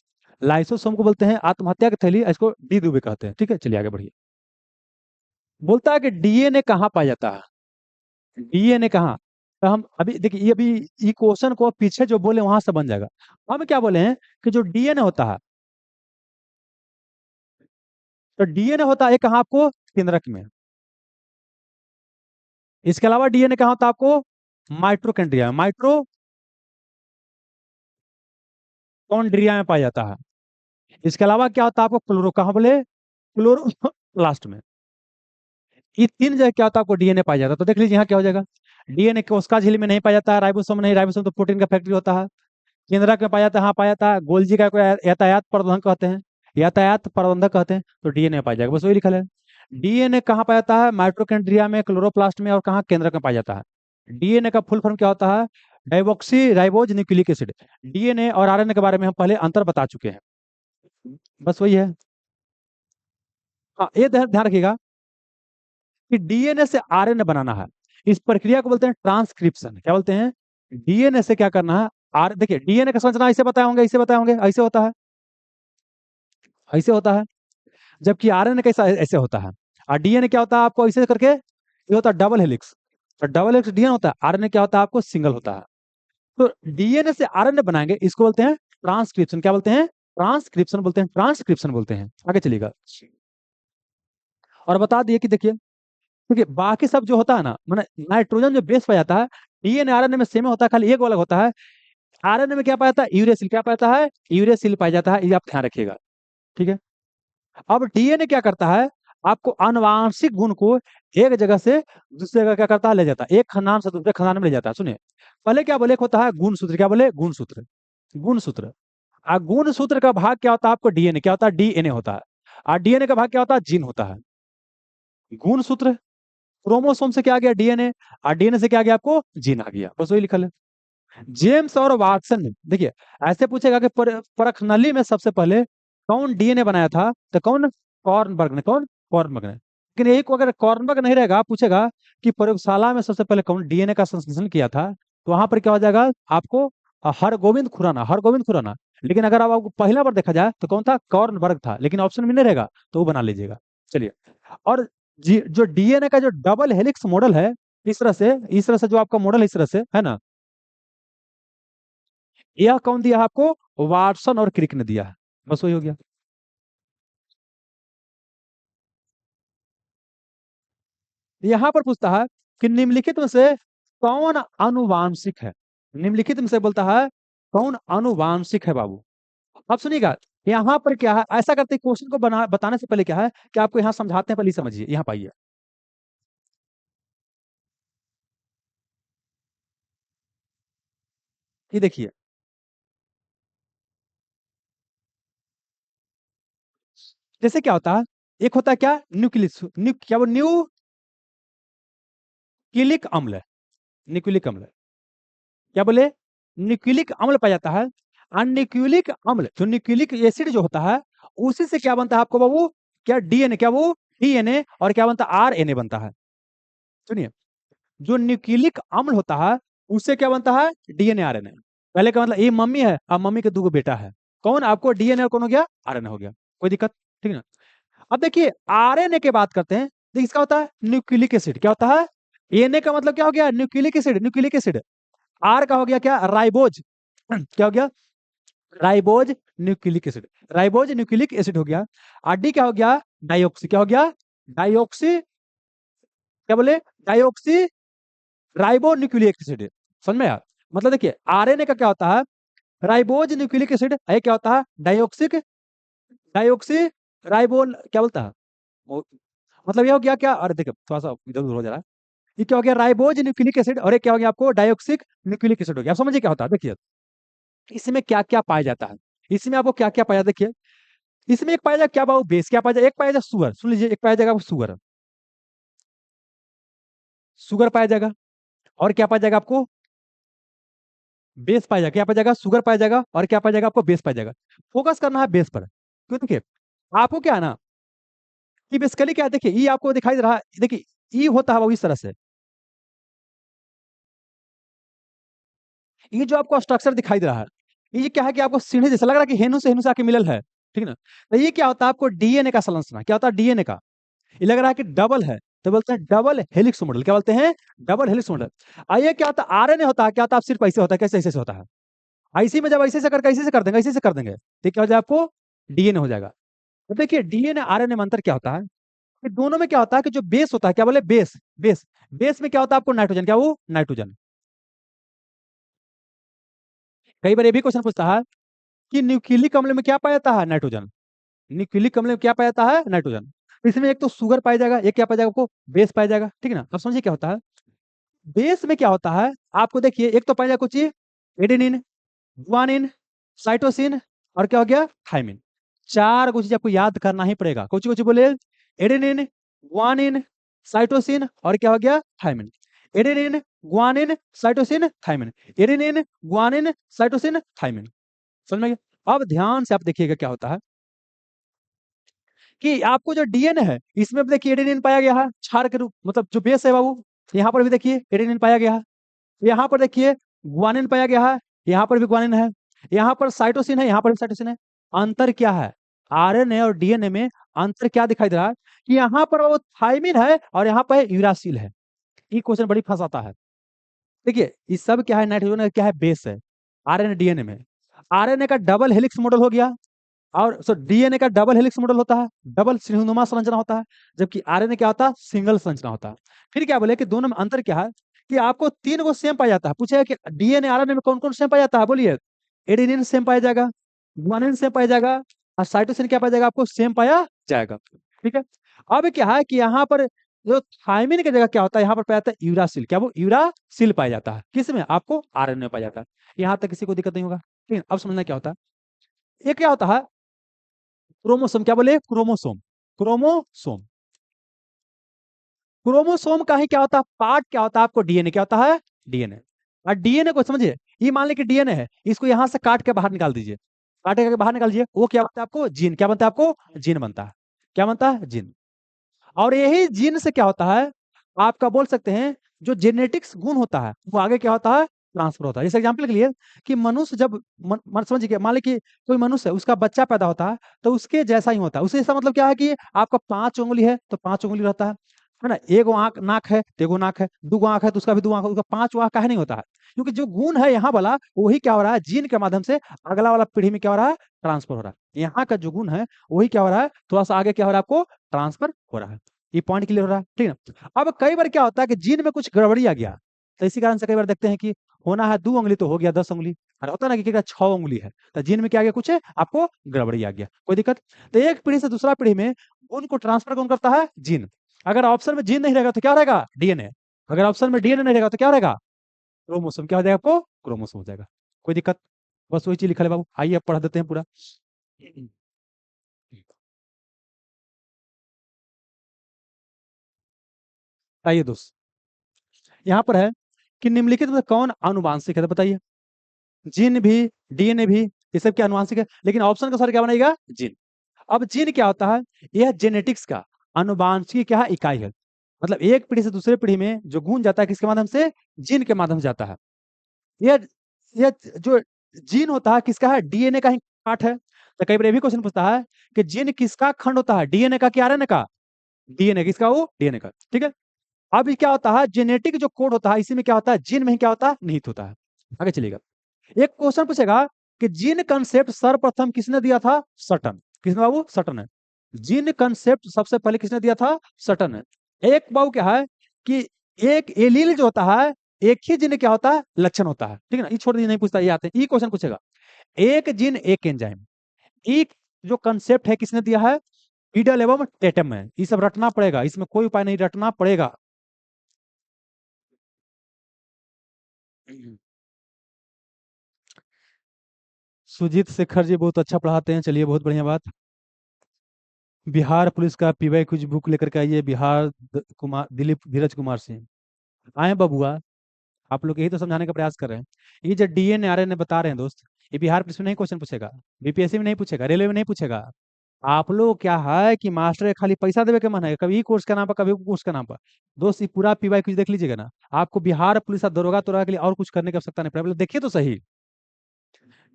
लाइसोसोम को बोलते हैं आत्महत्या की थैली, इसको डी दुबे कहते हैं। ठीक है, चलिए आगे बढ़िए। बोलता है कि डीएनए कहाँ पाया जाता है, डीएनए कहाँ। तो हम अभी देखिए, ये अभी ये क्वेश्चन को पीछे जो बोले वहां से बन जाएगा। हम क्या बोले हैं कि जो डीएनए होता है, तो डीएनए होता है कहाँ आपको, केंद्रक में। इसके अलावा डीएनए कहाँ होता है आपको, माइट्रोकेंड्रिया, माइट्रोकॉन्ड्रिया में पाया जाता है। इसके अलावा क्या होता है आपको, क्लोरो कहाँ बोले, क्लोरोप्लास्ट में। ये तीन जगह क्या होता है आपको डीएनए पाया जाता है। तो देख लीजिए यहाँ क्या हो जाएगा, डीएनए कोशिका झिल्ली में नहीं पाया जाता है, राइबोसोम नहीं, राइबोसोम तो प्रोटीन का फैक्ट्री होता है। केंद्रक में पाया जाता है, हाँ पाया जाता है। गोल्जी का को यातायात प्रबंधक कहते हैं, यातायात प्रबंधक कहते हैं, तो डीएनए में पाया जाएगा, बस वही लिखा है। डीएनए कहाँ पाया जाता है, माइट्रोकेंड्रिया में, क्लोरोप्लास्ट में, और कहाँ, केंद्रक में पाया जाता है। डीएनए का फुल फॉर्म क्या होता है, dioxy ribose nucleic acid. DNA और आरएनए के बारे में हम पहले अंतर बता चुके हैं, बस वही है। हाँ, ये ध्यान ध्यान रखिएगा कि डीएनए से आरएनए बनाना है, इस प्रक्रिया को बोलते हैं ट्रांसक्रिप्शन। क्या बोलते हैं, डीएनए से क्या करना है, आर देखिए डीएनए का संरचना ऐसे बताए होंगे, ऐसे बताए होंगे, ऐसे होता है, ऐसे होता है। जबकि आरएनए कैसा, ऐसे होता है। और डीएनए क्या होता है आपको, ऐसे करके ये होता है डबल हेलिक्स। तो डबल हेलिक्स डीएनए होता है, आरएनए क्या होता है आपको, सिंगल होता है। तो डीएनए से आरएनए बनाएंगे, इसको बोलते हैं ट्रांसक्रिप्शन। क्या बोलते हैं, ट्रांसक्रिप्शन बोलते हैं, ट्रांसक्रिप्शन बोलते हैं। आगे चलिएगा। और बता दिए कि देखिए, क्योंकि बाकी सब जो होता है ना, मैंने नाइट्रोजन जो बेस पाया जाता है, डीएनए आरएनए में सेम होता है, खाली एक अलग होता है। आरएनए में क्या पाया जाता है, यूरेसिल। क्या पाया जाता है, यूरेसिल पाया जाता है, ये आप ध्यान रखिएगा। ठीक है, अब डीएनए क्या करता है, आपको आनुवांशिक गुण को एक जगह से दूसरी जगह क्या करता है, ले जाता है, एक खानदान से दूसरे खानदान में ले जाता है। सुनिए, पहले क्या बोले, एक होता है गुणसूत्र। क्या बोले, गुणसूत्र, गुणसूत्र। और गुणसूत्र का भाग क्या होता है आपको, डीएनए। क्या होता है, डीएनए होता है। और डीएनए का भाग क्या होता है, जीन होता है। गुणसूत्र, क्रोमोसोम से क्या आ गया, डीएनए, और डीएनए से क्या आ गया आपको, जीन आ गया, बस वही लिखा है। जेम्स और वाटसन ने देखिए, ऐसे पूछेगा कि परखनली में सबसे पहले कौन डीएनए बनाया था, तो कौन, कॉर्नबर्ग ने, कौन, कॉर्नबर्ग ने। लेकिन यही को अगर कॉर्नवर्क नहीं रहेगा, पूछेगा कि प्रयोगशाला में सबसे पहले कौन डीएनए का संश्लेषण किया था, तो वहां पर क्या हो जाएगा आपको, हरगोविंद खुराना, हरगोविंद खुराना। लेकिन अगर आप आपको पहला बार देखा जाए तो कौन था, कॉर्नवर्क था, लेकिन ऑप्शन में नहीं रहेगा तो वो बना लीजिएगा। चलिए, और जो डीएनए का जो डबल हेलिक्स मॉडल है, इस तरह से जो आपका मॉडल है, इस तरह से है ना, यह कौन दिया है आपको, वाटसन और क्रिक ने दिया है। बस वही हो गया। यहां पर पूछता है कि निम्नलिखित में से कौन आनुवांशिक है। निम्नलिखित में से बोलता है कौन आनुवांशिक है बाबू। अब सुनिएगा, यहाँ पर क्या है, ऐसा करते क्वेश्चन को बताने से पहले क्या है कि आपको यहाँ समझाते हैं, पहले समझिए, यहाँ पाइए। ये देखिए, जैसे क्या होता है, एक होता है क्या, क्या वो न्यूक्लिक अम्ल है। न्यूक्लिक अम्ल, क्या बोले, न्यूक्लिक अम्ल पाया जाता है। अनन्यूक्लिक अम्ल, जो न्यूक्लिक एसिड जो होता है, उसी से क्या बनता है आपको बाबू, क्या डीएनए, क्या वो डीएनए, और क्या बनता है, आरएनए बनता है। सुनिए, जो न्यूक्लिक अम्ल होता है उससे क्या बनता है, डीएनए आरएनए। पहले का मतलब ये मम्मी है और मम्मी के दो बेटा है, कौन आपको डीएनए, और कौन हो गया, आरएनए हो गया। कोई दिक्कत, ठीक है ना। अब देखिए आरएनए की बात करते हैं, देखिए इसका होता है न्यूक्लिक एसिड, क्या होता है, एनए का मतलब क्या हो गया, nucleic acid, nucleic acid. R का हो गया क्या, राइबोज, क्या हो गया, ribose nucleic acid, ribose nucleic acid हो गया। और डी क्या हो गया, डाइऑक्सी, क्या हो गया, डाइऑक्सी, क्या बोले, डाइऑक्सी राइबो न्यूक्लिक एसिड। समझ में यार, मतलब देखिए आरएनए का क्या होता है, राइबोज न्यूक्लिक एसिड, ये क्या होता है, डाइऑक्सिक, डाइऑक्सी राइबोन, क्या बोलता है मतलब ये हो गया क्या, अरे देखिए थोड़ा सा इधर उधर हो जा रहा है। ये क्या हो गया, राइबोज न्यूक्लिक एसिड, और ये क्या हो गया आपको, डाइऑक्सिक न्यूक्लिक एसिड हो गया। आप समझिए क्या होता है, देखिए इसमें क्या क्या पाया जाता है, इसमें आपको क्या क्या पाया, देखिए इसमें एक पाया जाएगा क्या बाबू, बेस, क्या पाया जाएगा, एक पाया जाएगा सुगर, सुन लीजिए, एक पाया जाएगा आपको सुगर, सुगर पाया जाएगा। और क्या पाया जाएगा आपको, बेस पाया जाएगा, क्या पाया जाएगा, शुगर पाया जाएगा, और क्या पाया जाएगा आपको, बेस पाया जाएगा। फोकस करना है बेस पर, क्यों, देखिए आपको क्या है ना, कि बेसिकली क्या है, देखिए ई आपको दिखाई दे रहा है, देखिए ई होता है वो इस तरह से, ये जो आपको स्ट्रक्चर दिखाई दे रहा है, ये क्या है कि आपको सीढ़ी जैसा लग रहा है कि हेनु से आके मिलल है, ठीक ना। तो ये क्या होता है आपको, डीएनए का संरचना, क्या होता है, डीएनए का, ये लग रहा है कि डबल है, तो बोलते हैं डबल हेलिक्स मॉडल, क्या बोलते हैं, डबल हेलिक्स मॉडल। आइए क्या होता है, आरएनए होता है, क्या होता है, सिर्फ ऐसे होता है, कैसे ऐसे से होता है, ऐसे में जब ऐसे से करके ऐसे से कर देंगे, ऐसे से कर देंगे, तो क्या हो जाएगा आपको, डीएनए हो जाएगा। तो देखिए डीएनए आरएनए में अंतर क्या होता है, कि दोनों में क्या होता है कि जो बेस होता है, क्या बोले, बेस, बेस में क्या होता है आपको, नाइट्रोजन, क्या वो नाइट्रोजन। कई बार ये भी क्वेश्चन पूछता है कि न्यूक्लिक अम्ल में क्या पाया जाता है, नाइट्रोजन। न्यूक्लिक अम्ल में क्या पाया जाता है, नाइट्रोजन। इसमें एक तो शुगर पाया जाएगा, एक क्या पाया जाएगा आपको, बेस पाया जाएगा, ठीक है ना। अब समझिए क्या होता है, बेस में क्या होता है आपको, देखिए एक तो पाया जाएगा कुछ एडेनिन, गुआनिन, साइटोसिन, और क्या हो गया, थाइमिन। चार कुछ चीज आपको याद करना ही पड़ेगा, कुछ कुछ बोले, एडेनिन, गुआनिन, साइटोसिन, और क्या हो गया, thymine. Adenine, guanine, cytosine, thymine, adenine, guanine, cytosine, thymine. समझ में गया। अब ध्यान से आप देखिएगा क्या होता है, कि आपको जो डीएनए है इसमें भी देखिए एडेनिन पाया गया है, क्षार के रूप, मतलब जो बेस है बाबू, यहाँ पर भी देखिए एडेनिन पाया गया है, यहाँ पर देखिए ग्वानिन पाया गया है, यहाँ पर भी ग्वानिन है, यहाँ पर साइटोसिन है, यहाँ पर भी साइटोसिन है। अंतर क्या है, आरएनए और डीएनए में अंतर क्या दिखाई दे रहा है, कि यहाँ पर वो थाइमिन है और यहाँ पर यूरासिल है। ये क्वेश्चन बड़ी फंसाता है। देखिए ये सब क्या है, नाइट्रोजन क्या है, बेस है, आरएनए डीएनए में। आरएनए का डबल हेलिक्स मॉडल हो गया, और सो डीएनए का डबल हेलिक्स मॉडल होता है, डबल श्रृंखला संरचना होता है, जबकि आरएनए क्या होता है, सिंगल संरचना होता है। फिर क्या बोले कि दोनों में अंतर क्या है, कि आपको तीन को सेम पाया जाता है। पूछेगा कि डीएनए आरएनए में कौन कौन सेम पाया जाता है, बोलिए, एडेनिन सेम पाया जाएगा, गुआनिन सेम पाया जाएगा, और साइटोसिन क्या पाया जाएगा, आपको सेम पाया जाएगा, ठीक है। अब क्या है कि यहाँ पर जो थायमिन की जगह क्या होता है, यहाँ पर पाया जाता है यूरासिल, क्या वो यूरासिल पाया जाता है, किस में, आपको आरएनए में पाया जाता है। यहाँ तक किसी को दिक्कत नहीं होगा, ठीक है। अब समझना क्या होता है, ये क्या होता है, क्रोमोसोम, क्या बोले, क्रोमोसोम, क्रोमोसोम, क्रोमोसोम का ही क्या होता है, पार्ट क्या होता है आपको, डीएनए, क्या होता है, डीएनए। और डीएनए को समझिए, ये मान ली कि डीएनए है, इसको यहां से काट के बाहर निकाल दीजिए, काट के बाहर निकाल दीजिए, वो क्या बनता है आपको, जीन, क्या बनता है आपको, जीन बनता है, क्या बनता है, जीन। और यही जीन से क्या होता है, आपका बोल सकते हैं जो जेनेटिक्स गुण होता है वो आगे क्या होता है, ट्रांसफर होता है। जैसे एग्जाम्पल के लिए कि मनुष्य जब समझिए, मान लीजिए कि कोई मनुष्य है, उसका बच्चा पैदा होता है तो उसके जैसा ही होता है। उससे इसका मतलब क्या है कि आपका 5 उंगली है तो 5 उंगली रहता है ना। एगो आंख नाक है तो एगो नाक है, दूगो आंख है तो उसका भी दो आंख, उसका 5 आंख काहे नहीं होता है? क्योंकि जो गुण है यहाँ वाला वही क्या हो रहा है, जीन के माध्यम से अगला वाला पीढ़ी में क्या हो रहा है, ट्रांसफर हो रहा है। यहाँ का जो गुण है वही क्या हो रहा है, थोड़ा सा आगे क्या हो रहा है, आपको ट्रांसफर हो रहा है। ये पॉइंट क्लियर हो रहा है, ठीक है ना। अब कई बार क्या होता है कि जीन में कुछ गड़बड़ी आ गया, तो इसी कारण से कई बार देखते हैं कि होना है 2 उंगली तो हो गया 10 उंगली, और होता है ना कि 6 उंगली है, तो जीन में क्या आ गया, कुछ है आपको गड़बड़ी आ गया, कोई दिक्कत। तो एक पीढ़ी से दूसरा पीढ़ी में उनको ट्रांसफर कौन करता है, जीन। अगर ऑप्शन में जीन नहीं रहेगा तो क्या रहेगा, डीएनए। अगर ऑप्शन में डीएनए नहीं रहेगा तो क्या रहेगा, क्रोमोसोम। क्या हो जाएगा आपको, क्रोमोसोम हो जाएगा, कोई दिक्कत। बस वही चीज लिखा है बाबू, आइए अब पढ़ा देते हैं पूरा। आइए दोस्त, यहाँ पर है कि निम्नलिखित में कौन आनुवांशिक है, तो बताइए। जीन भी, डीएनए भी, ये सब क्या आनुवांशिक है, लेकिन ऑप्शन का सर क्या बनेगा, जीन। अब जीन क्या होता है, यह जेनेटिक्स का आनुवांशिक क्या है, इकाई है। मतलब एक पीढ़ी से दूसरे पीढ़ी में जो गुण जाता है किसके माध्यम से, जीन के माध्यम से जाता है। यह यह जो जीन होता है किसका है, डीएनए का ही पार्ट है। तो कई बार ये भी क्वेश्चन पूछता है कि जीन किसका खंड होता है, डीएनए का कि आरएनए का, डीएनए किसका, वो डीएनए का, ठीक है। अब ये क्या होता है, जेनेटिक जो कोड होता है इसी में क्या होता है, जीन में ही क्या होता है, निहित होता है। आगे चलिएगा, एक क्वेश्चन पूछेगा कि जीन कंसेप्ट सर्वप्रथम किसने दिया था, सटन। किसने बाबू, सटन है। जीन कंसेप्ट सबसे पहले किसने दिया था, सटन है। एक बाबू क्या है कि एक एलील जो होता है, एक ही जीन क्या होता है, लक्षण होता है, ठीक है ना। ये छोड़ दीजिए, नहीं पूछता, ये आते हैं, ये क्वेश्चन पूछेगा। एक जीन एक एंजाइम, एक जो कंसेप्ट है किसने दिया है, पीडल एवं टेटम है। ये सब रटना पड़ेगा, इसमें कोई उपाय नहीं, रटना पड़ेगा। सुजीत शेखर जी बहुत अच्छा पढ़ाते हैं, चलिए बहुत बढ़िया बात। बिहार पुलिस का पीवाई कुछ बुक लेकर के आइए, बिहार कुमार दिलीप धीरज कुमार सिंह आए बबुआ। आप लोग यही तो समझाने का प्रयास कर रहे हैं। ये जो डीएनए आरएनए बता रहे हैं दोस्त, ये बिहार पुलिस में नहीं क्वेश्चन पूछेगा, बीपीएससी में नहीं पूछेगा, रेलवे में नहीं पूछेगा। आप लोग क्या है कि मास्टर के खाली पैसा देवे के मन है, कभी ई कोर्स का नाम पर, कभी वो कोर्स का नाम पर। दोस्त ये पूरा पीवाई कुछ देख लीजिएगा ना, आपको बिहार पुलिस और दरोगा तोरा के लिए और कुछ करने की आवश्यकता नहीं पड़ेगा। देखिए तो सही,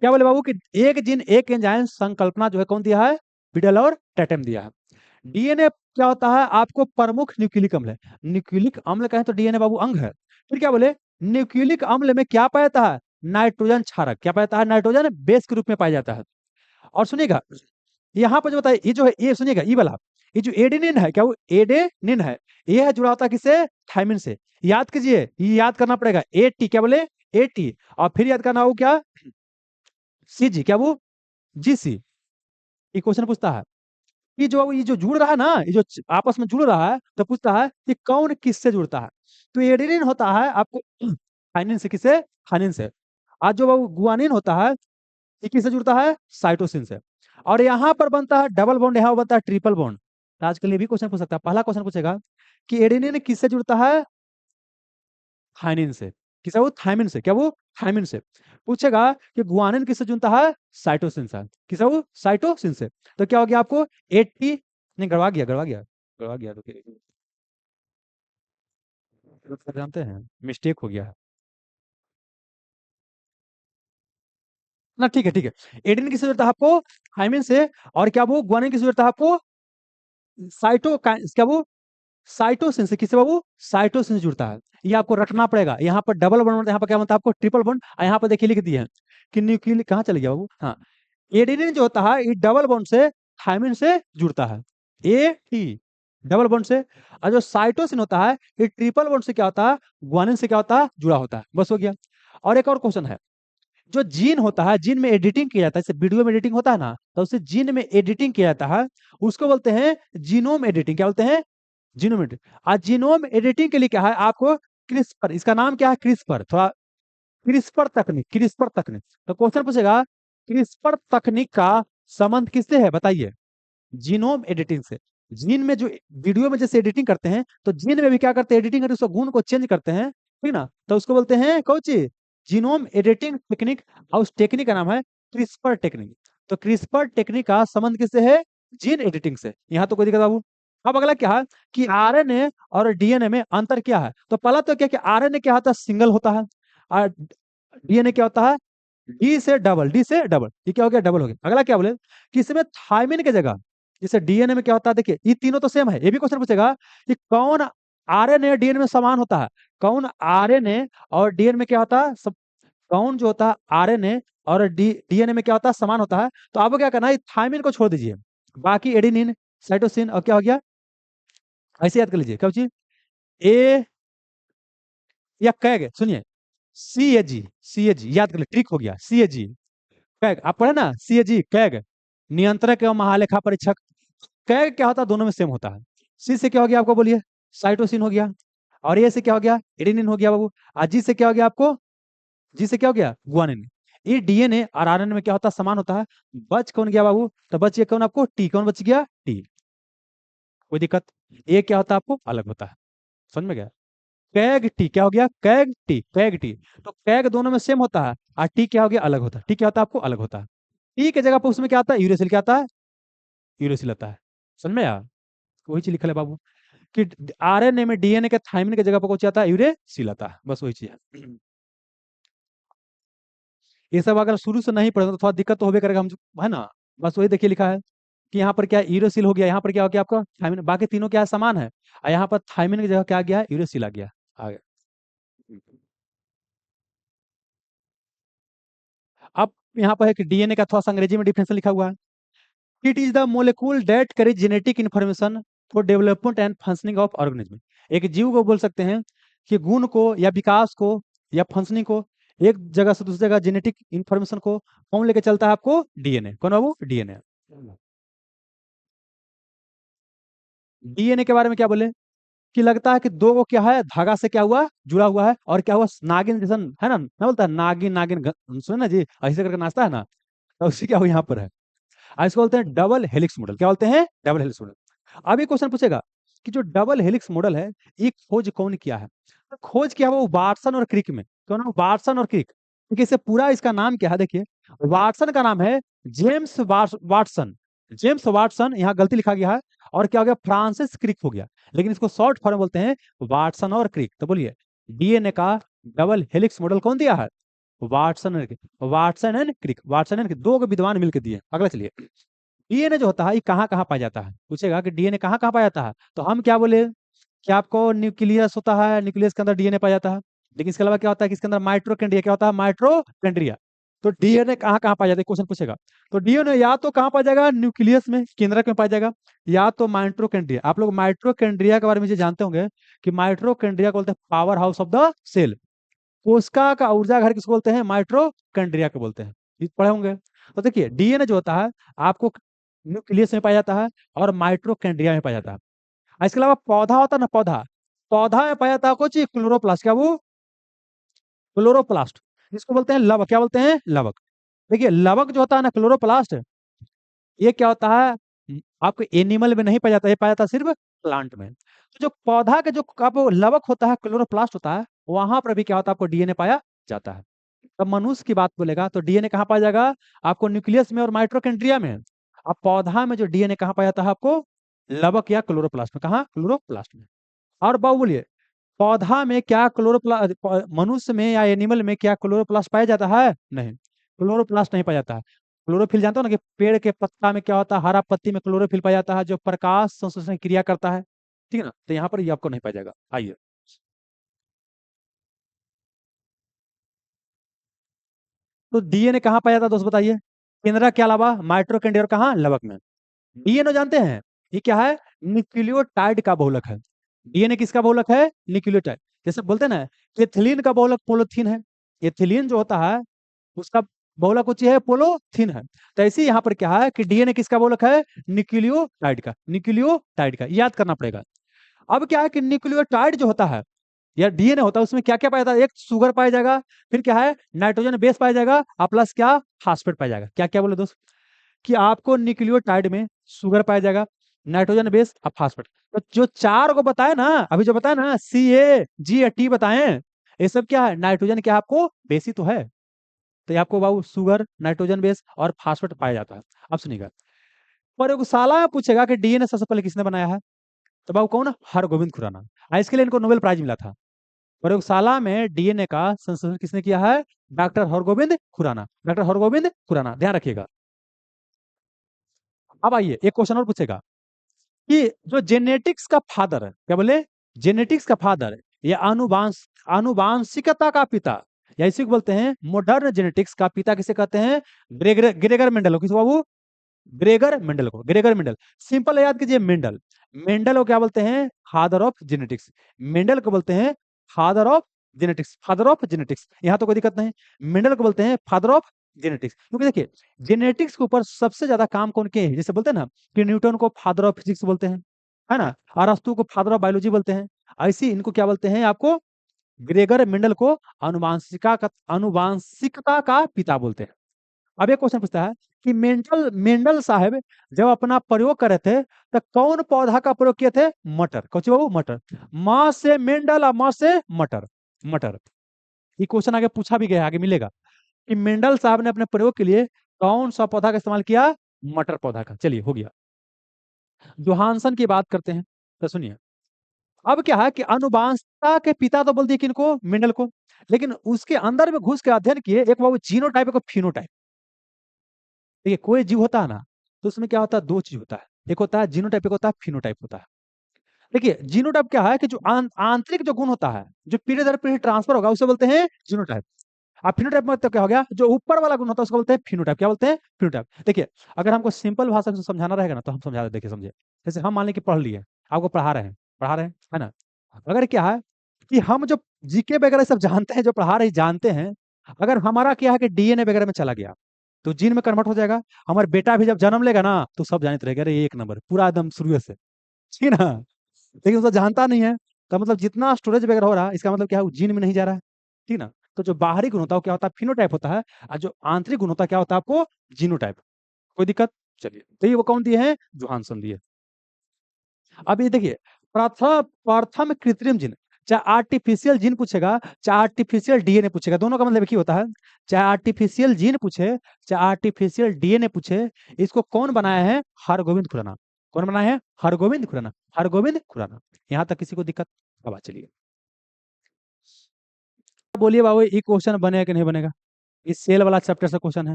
क्या बोले बाबू कि एक जीन एक एंजाइम संकल्पना जो है कौन दिया है, बिडल और टेटम दिया है। डीएनए क्या होता है, आपको प्रमुख न्यूक्लिक अम्ल है। न्यूक्लिक अम्ल कहें तो डीएनए बाबू अंग है। फिर क्या बोले, न्यूक्लिक अम्ल में क्या पाया जाता है, नाइट्रोजन क्षारक। क्या पाया जाता है, नाइट्रोजन बेस के रूप में पाया जाता है। और सुनिएगा, यहाँ पर जो बताइए, ये जो है, ये सुनिएगा, ये वाला, ये जो एडेनिन है, क्या वो एडेनिन है, ये है जुड़ा होता है किससे, थायमिन से। याद कीजिए, ये याद करना पड़ेगा, एटी, क्या बोले, एटी। और फिर याद करना हो क्या, सीजी, क्या वो, जीसी। ये क्वेश्चन पूछता है कि जो ये जो जुड़ रहा है ना, ये जो आपस में जुड़ रहा है, तो पूछता है कि कौन किससे जुड़ता है। तो एडेनिन होता है आपको थाइमिन से, किससे, थाइमिन से। आज जो वो गुआनिन होता है, ये किससे जुड़ता है, साइटोसिन से। और यहाँ पर बनता है डबल बॉन्ड, यहाँ बनता है ट्रिपल बॉन्ड। आज के लिए भी क्वेश्चन पूछ सकता है, पहला क्वेश्चन पूछेगा कि एडेनिन किससे जुड़ता है, थाइमिन से। किससे, वो थाइमिन से, क्या वो, थाइमिन से। पूछेगा कि गुआनिन किससे जुड़ता है, साइटोसिन से। किससे, वो साइटोसिन से। तो क्या हो गया आपको 80, नहीं गड़वा गया, गड़वा गया, गड़वा गया, रुकिए, जानते हैं मिस्टेक हो गया है ना, ठीक है ठीक है। एडेनिन किससे जुड़ता है आपको, थाइमिन से। और क्या वो गुआनिन किससे जुड़ता है आपको, क्या वो, साइटोसिन से। किससे बाबू, साइटोसिन से जुड़ता है। ये आपको रखना पड़ेगा, यहाँ पर डबल बॉन्ड, यहाँ पर क्या बनता है आपको, ट्रिपल बॉन्ड। और यहाँ पर देखिए लिख दिए हैं कि न्यूक्लिक, कहाँ चले गया बाबू, हाँ। एडेनिन जो होता है ये डबल बॉन्ड से थायमिन से जुड़ता है, ए टी, डबल बॉन्ड से। और जो साइटोसिन होता है ये ट्रिपल बॉन्ड से क्या होता है, ग्वानिन से क्या होता है, जुड़ा होता है। बस हो गया। और एक और क्वेश्चन है, जो जीन होता है, जीन में एडिटिंग किया जाता है, जैसे वीडियो में एडिटिंग होता है ना, तो उसे जीन में एडिटिंग किया जाता है, उसको बोलते हैं जीनोम एडिटिंग। क्या बोलते हैं, जीनोम एडिटिंग। आज जीनोम एडिटिंग के लिए क्या है आपको, क्रिस्पर, इसका नाम क्या है, क्रिस्पर। थोड़ा क्रिस्पर तकनीक, क्रिस्पर तकनीक। तो क्वेश्चन पूछेगा क्रिस्पर तकनीक का संबंध किससे है, बताइए, जीनोम एडिटिंग से। जीन में जो वीडियो में जैसे एडिटिंग करते हैं, तो जीन में भी क्या करते हैं, एडिटिंग करके उसको गुण को चेंज करते हैं, ठीक ना। तो उसको बोलते हैं कौन चीज, जीनोम एडिटिंग टेक्निक। और उस टेक्निक का नाम है क्रिस्पर टेक्निक। तो क्रिस्पर टेक्निक का संबंध किससे है, जीन एडिटिंग से। यहाँ तो कोई दिक्कत बाबू, अब अगला क्या है कि आरएनए और डीएनए में अंतर क्या है। तो पहला तो क्या कि आरएनए क्या होता है, सिंगल होता है, और डीएनए क्या होता है, डी से डबल, ये क्या हो गया, डबल हो गया। अगला क्या बोले कि इसमें थायमिन की जगह, जैसे डीएनए में क्या होता है, देखिए ये तीनों तो सेम है, ये भी क्वेश्चन पूछेगा कि कौन आरएनए डीएनए में समान होता है, कौन आरएनए और डीएनए में क्या होता है सब, कौन जो होता है आरएनए और डीएनए में क्या होता है समान होता है। तो आपको क्या करना है, थायमिन को छोड़ दीजिए, बाकी एडेनिन, साइटोसिन और क्या हो गया, ऐसे याद कर लीजिए क्या चीज, ए या कैग, सुनिए सी ए जी याद कर लीजिए, ट्रिक हो गया, सी ए जी कैग, आप पढ़े ना, सी ए जी कैग, नियंत्रक एवं महालेखा परीक्षक। कैग क्या होता है, दोनों में सेम होता है। सी से क्या हो गया आपको बोलिए, साइटोसिन हो गया, और ए से क्या हो गया, एडेनिन हो गया बाबू, और जी से क्या हो गया आपको, जी से क्या हो गया, गुआनिन। ये डीएनए और आरएनए में क्या होता है, समान होता है। बच कौन गया बाबू, तो बच गया कौन आपको, टी, कौन बच गया, टी। कोई दिक्कत, ये क्या होता है आपको अलग होता है, समझ में गया। कैग टी क्या हो गया, कैग टी, कैग टी। तो कैग दोनों में सेम होता है, और टी क्या हो गया, अलग होता है। टी क्या होता है आपको अलग होता है। टी की जगह पर उसमें क्या आता है, यूरेसिल क्या आता है, यूरेसिल आता है, समझ में यार। वही चीज लिखा है बाबू कि आरएनए में डीएनए के थाइमिन की जगह पर कौन सी आता है, यूरेसिल आता है, बस वही चीज है। ये सब अगर शुरू से नहीं पढ़े तो थोड़ा दिक्कत तो होबे करेगा हम, है ना। बस वही देखिए लिखा है कि यहाँ पर क्या यूरेसिल हो गया, यहाँ पर क्या हो गया आपका थाइमिन, बाकी तीनों क्या है, समान है, और यहाँ पर थाइमिन की जगह क्या आ गया है, यूरेसिल आ गया, आ गया। अब यहाँ पर है कि डीएनए का थोड़ा सा अंग्रेजी में डिफिनेशन लिखा हुआ है। It is the molecule that carries genetic information for development and functioning of organism. एक जीव को बोल सकते हैं कि गुण को या विकास को या फंक्शनिंग को एक जगह से दूसरी जगह जेनेटिक इन्फॉर्मेशन को कौन लेके चलता है आपको, डीएनए, कौन बाबू, डीएनए। डीएनए के बारे में क्या बोले कि लगता है कि दो को क्या है, धागा से क्या हुआ, जुड़ा हुआ है, और क्या हुआ, नागिन जैसा है ना बोलता है, नागिन नागिन सुने ना जी, ऐसे करके नाचता है ना, तो उससे क्या हुआ यहाँ पर है। इसको बोलते हैं डबल हेलिक्स मॉडल, क्या बोलते हैं, डबल हेलिक्स मॉडल। अब ये क्वेश्चन पूछेगा कि जो डबल हेलिक्स मॉडल है, ये खोज कौन किया है। तो खोज किया वो वाटसन और क्रिक में, कौन है, वाटसन और क्रिक। क्योंकि इससे पूरा इसका नाम क्या है देखिए, वाटसन का नाम है जेम्स वाटसन, जेम्स वाटसन, यहाँ गलती लिखा गया है, और क्या हो गया, फ्रांसिस क्रिक हो गया, लेकिन इसको शॉर्ट फॉर्म बोलते हैं वाटसन और क्रिक। तो बोलिए डीएनए का डबल हेलिक्स मॉडल कौन दिया है, Watson and Crick, Watson and Crick, Watson and Crick, दो को विद्वान मिलकर दिए। अगला चलिए, डीएनए जो होता है ये कहाँ कहाँ पाया जाता है, पूछेगा कि डीएनए कहाँ कहाँ पाया जाता है, तो हम क्या बोले कि आपको न्यूक्लियस होता है, न्यूक्लियस के अंदर डीएनए पाया जाता है, लेकिन इसके अलावा क्या होता है कि इसके अंदर माइट्रोकेंड्रिया, क्या होता है, माइट्रोकेंड्रिया। तो डीएनए कहाँ कहाँ पाया जाता है, क्वेश्चन पूछेगा। तो डीएनए या तो कहाँ पाया जाएगा, न्यूक्लियस में, केंद्रक में पाया जाएगा, या तो माइट्रोकेंड्रिया। आप लोग माइट्रोकेंड्रिया के बारे में ये जानते होंगे कि माइट्रोकेंड्रिया को बोलते हैं power house of the cell, कोशिका का ऊर्जा घर किसको बोलते हैं, माइट्रोकेंड्रिया को बोलते हैं, ये पढ़े होंगे। तो देखिए डीएनए जो होता है आपको न्यूक्लियस में पाया जाता है और माइट्रोकेंड्रिया में पाया जाता है। इसके अलावा पौधा होता है ना, पौधा, पौधा में पाया जाता है कुछ क्लोरोप्लास्ट, क्या वो, क्लोरोप्लास्ट, जिसको बोलते हैं लवक, क्या बोलते हैं, लवक। देखिए लवक जो होता है ना, क्लोरोप्लास्ट, ये क्या होता है, आपको एनिमल में नहीं पाया जाता, ये पाया जाता है सिर्फ प्लांट में। तो जो पौधा का जो आपको लवक होता है, क्लोरोप्लास्ट होता है, वहां पर भी क्या होता है, आपको डीएनए पाया जाता है। अब मनुष्य की बात बोलेगा तो डीएनए कहाँ पाया जाएगा, आपको न्यूक्लियस में और माइट्रोकेंड्रिया में। अब पौधा में जो डीएनए कहाँ पाया जाता है आपको, लवक या क्लोरोप्लास्ट में, कहाँ, क्लोरोप्लास्ट में। और बाबू बोलिए पौधा में क्या क्लोरोप्लास्ट, मनुष्य में या एनिमल में क्या क्लोरोप्लास्ट पाया जाता है, नहीं, क्लोरोप्लास्ट नहीं पाया जाता है। क्लोरोफिल जानते हो ना कि पेड़ के पत्ता में क्या होता है, हरा पत्ती में क्लोरोफिल पाया जाता है जो प्रकाश संश्लेषण की क्रिया करता है, ठीक है ना। तो यहाँ पर ये आपको नहीं पाया जाएगा। आइए, तो डीएनए कहाँ पाया जाता है दोस्त बताइए, केंद्रक के अलावा माइट्रोकेंड्रिया और कहाँ, लवक में। डीएनए जानते हैं ये क्या है, न्यूक्लियोटाइड का बहुलक है। डीएनए किसका बहुलक है, न्यूक्लियोटाइड। जैसे बोलते हैं ना एथिलीन का बहुलक पोलोथीन है, एथिलीन जो होता है उसका बहुलक ऊंची है, पोलोथीन है। तो ऐसे ही यहाँ पर क्या है कि डीएनए किसका बहुलक है, न्यूक्लियोटाइड का, न्यूक्लियोटाइड का, याद करना पड़ेगा। अब क्या है कि न्यूक्लियोटाइड जो होता है या डीएनए होता है, उसमें क्या क्या पाया जाता है, एक शुगर पाया जाएगा, फिर क्या है नाइट्रोजन बेस पाया जाएगा, और प्लस क्या, फास्फेट पाया जाएगा। क्या क्या बोले दोस्त, कि आपको न्यूक्लियोटाइड में शुगर पाया जाएगा, नाइट्रोजन बेस और फास्फेट। तो जो चार को बताए ना, अभी जो बताया ना, C A G या टी बताए, ये सब क्या है, नाइट्रोजन क्या आपको बेस ही तो है। तो ये आपको बाबू शुगर, नाइट्रोजन बेस और फास्फेट पाया जाता है। अब सुनिएगा, प्रयोगशाला में पूछेगा कि डीएनए सबसे पहले किसने बनाया है, तो बाबू कौन? हरगोविंद खुराना। इसके लिए इनको नोबेल प्राइज मिला था। प्रयोगशाला में डीएनए का संशोधन किसने किया है? डॉक्टर हरगोविंद खुराना। डॉक्टर हरगोविंद खुराना, ध्यान रखिएगा। अब आइए एक क्वेश्चन और पूछेगा कि जो जेनेटिक्स का फादर है, क्या बोले? जेनेटिक्स का फादर है, या आनुवांशिकता का पिता, या इसी को बोलते हैं मॉडर्न जेनेटिक्स का पिता किसे कहते हैं? ग्रेगर मेंडल को। किस बाबू? ग्रेगर मेंडल को। ग्रेगर मेंडल, सिंपल याद कीजिए, मेंडल। मेंडल को क्या बोलते हैं? Father of genetics. मेंडल को बोलते हैं father of genetics. Father of genetics, यहां तो कोई दिक्कत नहीं। मेंडल को बोलते हैं फादर ऑफ जेनेटिक्स, क्योंकि देखिए जेनेटिक्स के ऊपर सबसे ज्यादा काम कौन किए हैं? जैसे बोलते हैं ना कि न्यूटन को फादर ऑफ फिजिक्स बोलते हैं, है ना, अरस्तु को फादर ऑफ बायोलॉजी बोलते हैं, ऐसे इनको क्या बोलते हैं आपको? ग्रेगर मेंडल को आनुवांशिकता का पिता बोलते हैं। अब एक क्वेश्चन पूछता है कि मेंडल मेंडल साहब जब अपना प्रयोग कर रहे थे तो कौन पौधा का प्रयोग किए थे? मटर। कौन सी बाबू? मटर। माँ से मेंडल और माँ से मटर। मटर। ये क्वेश्चन आगे पूछा भी गया, आगे मिलेगा कि मेंडल साहब ने अपने प्रयोग के लिए कौन सा पौधा का इस्तेमाल किया? मटर पौधा का। चलिए हो गया। जोहानसन की बात करते हैं तो सुनिए, अब क्या है कि अनुवांशिकता के पिता तो बोल दिए किनको? मेंडल को। लेकिन उसके अंदर में घुस के अध्ययन किए, एक बाबू जीनोटाइप, एक फिनोटाइप। देखिए कोई जीव होता है ना, तो उसमें क्या होता है? दो चीज होता है, एक होता है जीनोटाइप, एक होता है फिनोटाइप होता है। देखिए जीनोटाइप क्या है कि जो आंतरिक जो गुण होता है, जो पीढ़ी दर पीढ़ी ट्रांसफर होगा, उसे बोलते हैं जीनोटाइप। अब फिनोटाइप मतलब क्या हो गया? जो ऊपर वाला गुण होता है उसको बोलते हैं फिनोटाइप। क्या बोलते हैं? फिनोटाइप। देखिए अगर हमको सिंपल भाषा से समझाना रहेगा ना तो हम समझा देते, देखिए समझे। जैसे हम मान लें कि पढ़ लिए, आपको पढ़ा रहे हैं, है ना। अगर क्या है कि हम जो जीके वगैरह सब जानते हैं, जो पढ़ा रहे जानते हैं, अगर हमारा क्या है कि डीएनए वगैरह में चला गया तो जीन में कन्वर्ट हो जाएगा। हमारे बेटा भी जब जन्म लेगा ना तो सब जानते रहेगा, अरे एक नंबर पूरा एकदम शुरू से, ठीक है ना। लेकिन उसको जानता नहीं है, तो मतलब जितना स्टोरेज वगैरह हो रहा है, इसका मतलब क्या है? वो जीन में नहीं जा रहा है, ठीक ना। तो जो बाहरी गुण होता है वो क्या होता है? फिनोटाइप होता है। और जो आंतरिक गुण होता है क्या होता है आपको? जीनोटाइप। कोई दिक्कत? चलिए, तो ये वो कौन दिए हैं? जोहानसन दिए। अब ये देखिए, प्रथम प्रथम कृत्रिम जीन, चाहे आर्टिफिशियल जीन पूछेगा चाहे आर्टिफिशियल डीएनए पूछेगा, दोनों का मतलब एक ही होता है। चाहे आर्टिफिशियल जीन पूछे चाहे आर्टिफिशियल डीएनए पूछे, इसको कौन बनाया है? हरगोविंद खुराना। कौन बनाया है? हरगोविंद खुराना। हरगोविंद खुराना। यहां तक किसी को दिक्कत? अब चलिए बोलिए बाबू, ये क्वेश्चन बनेगा कि नहीं बनेगा? इस सेल वाला चैप्टर से क्वेश्चन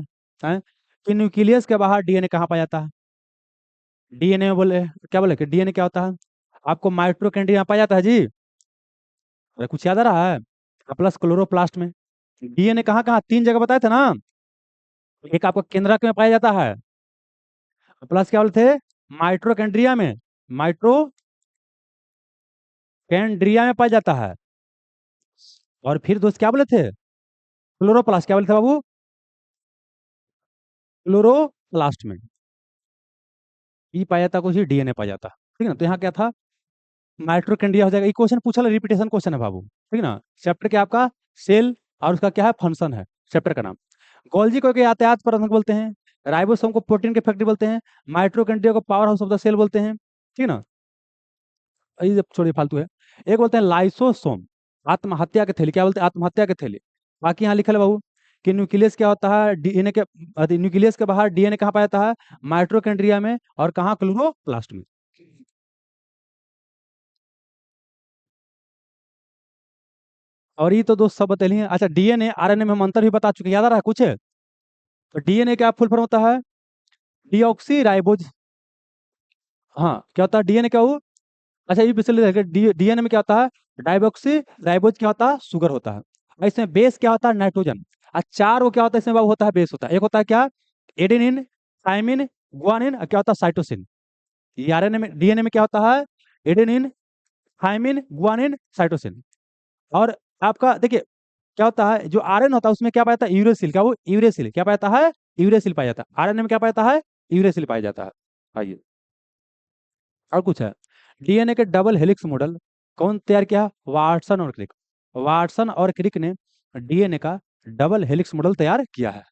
है कि न्यूक्लियस के बाहर डीएनए कहाँ पाया जाता है? डीएनए में बोले क्या, बोले कि डीएनए क्या होता है? आपको माइटोकॉन्ड्रिया पाया जाता है जी? अरे कुछ याद आ रहा है? प्लस क्लोरोप्लास्ट में। डीएनए कहाँ कहाँ? तीन जगह बताए थे ना। एक आपको केंद्रक में पाया जाता है, प्लस क्या बोलते थे? माइटोकॉन्ड्रिया में। माइटोकॉन्ड्रिया में पाया जाता है। और फिर दोस्त क्या बोले थे? क्लोरोप्लास्ट। क्या बोले थे बाबू? क्लोरोप्लास्ट में ई पाया जाता, कुछ डीएनए पाया जाता, ठीक है ना। तो यहाँ क्या था? माइटोकॉन्ड्रिया हो जाएगा। ये क्वेश्चन पूछा, रिपीटेशन क्वेश्चन है बाबू, ठीक है ना। चैप्टर क्या आपका? सेल, और उसका क्या है? फंक्शन है चैप्टर का नाम। गोल्जी को यातायात प्रबंधक बोलते हैं, राइबोसोम को प्रोटीन की फैक्ट्री बोलते हैं, माइटोकॉन्ड्रिया को power house of the cell बोलते हैं, ठीक है ना। ये छोड़िए फालतू है। एक बोलते हैं लाइसोसोम, आत्महत्या के थैली। क्या बोलते हैं? आत्महत्या के थैली। बाकी यहाँ लिखल है बाबू कि न्यूक्लियस क्या होता है? डीएनए के न्यूक्लियस के बाहर डीएनए कहाँ पाया जाता है? माइटोकॉन्ड्रिया में। और कहाँ? क्लोरोप्लास्ट में। और ये तो दोस्त सब बता लिए। अच्छा, डीएनए आरएनए में हम अंतर भी बता चुके हैं, याद आ रहा है कुछ? तो डीएनए क्या फुल फॉर्म होता है? Deoxy ribose. हाँ, क्या होता है डीएनए क्या हो? अच्छा ये पिछले डीएनए में क्या होता है? डाइऑक्सी राइबोज क्या होता है? शुगर होता है। और इसमें बेस क्या होता है? नाइट्रोजन। और चार वो क्या होता है इसमें बाबू? होता है बेस होता है। एक होता है क्या? एडेनिन, थाइमिन, गुआनिन, और क्या होता है? साइटोसिन। ये आरएनए में, डीएनए में क्या होता है? Adenine, thymine, guanine, cytosine. और आपका देखिए क्या होता है, जो आरएन होता है उसमें क्या पाया जाता है? यूरेसिल। क्या वो? यूरेसिल क्या पाया जाता है? यूरेसिल पाया जाता है। आरएनए में क्या पाया जाता है? यूरेसिल पाया जाता है। आइए और कुछ है। डीएनए के डबल हेलिक्स मॉडल कौन तैयार किया? वाटसन और क्रिक। वाटसन और क्रिक ने डीएनए का डबल हेलिक्स मॉडल तैयार किया है।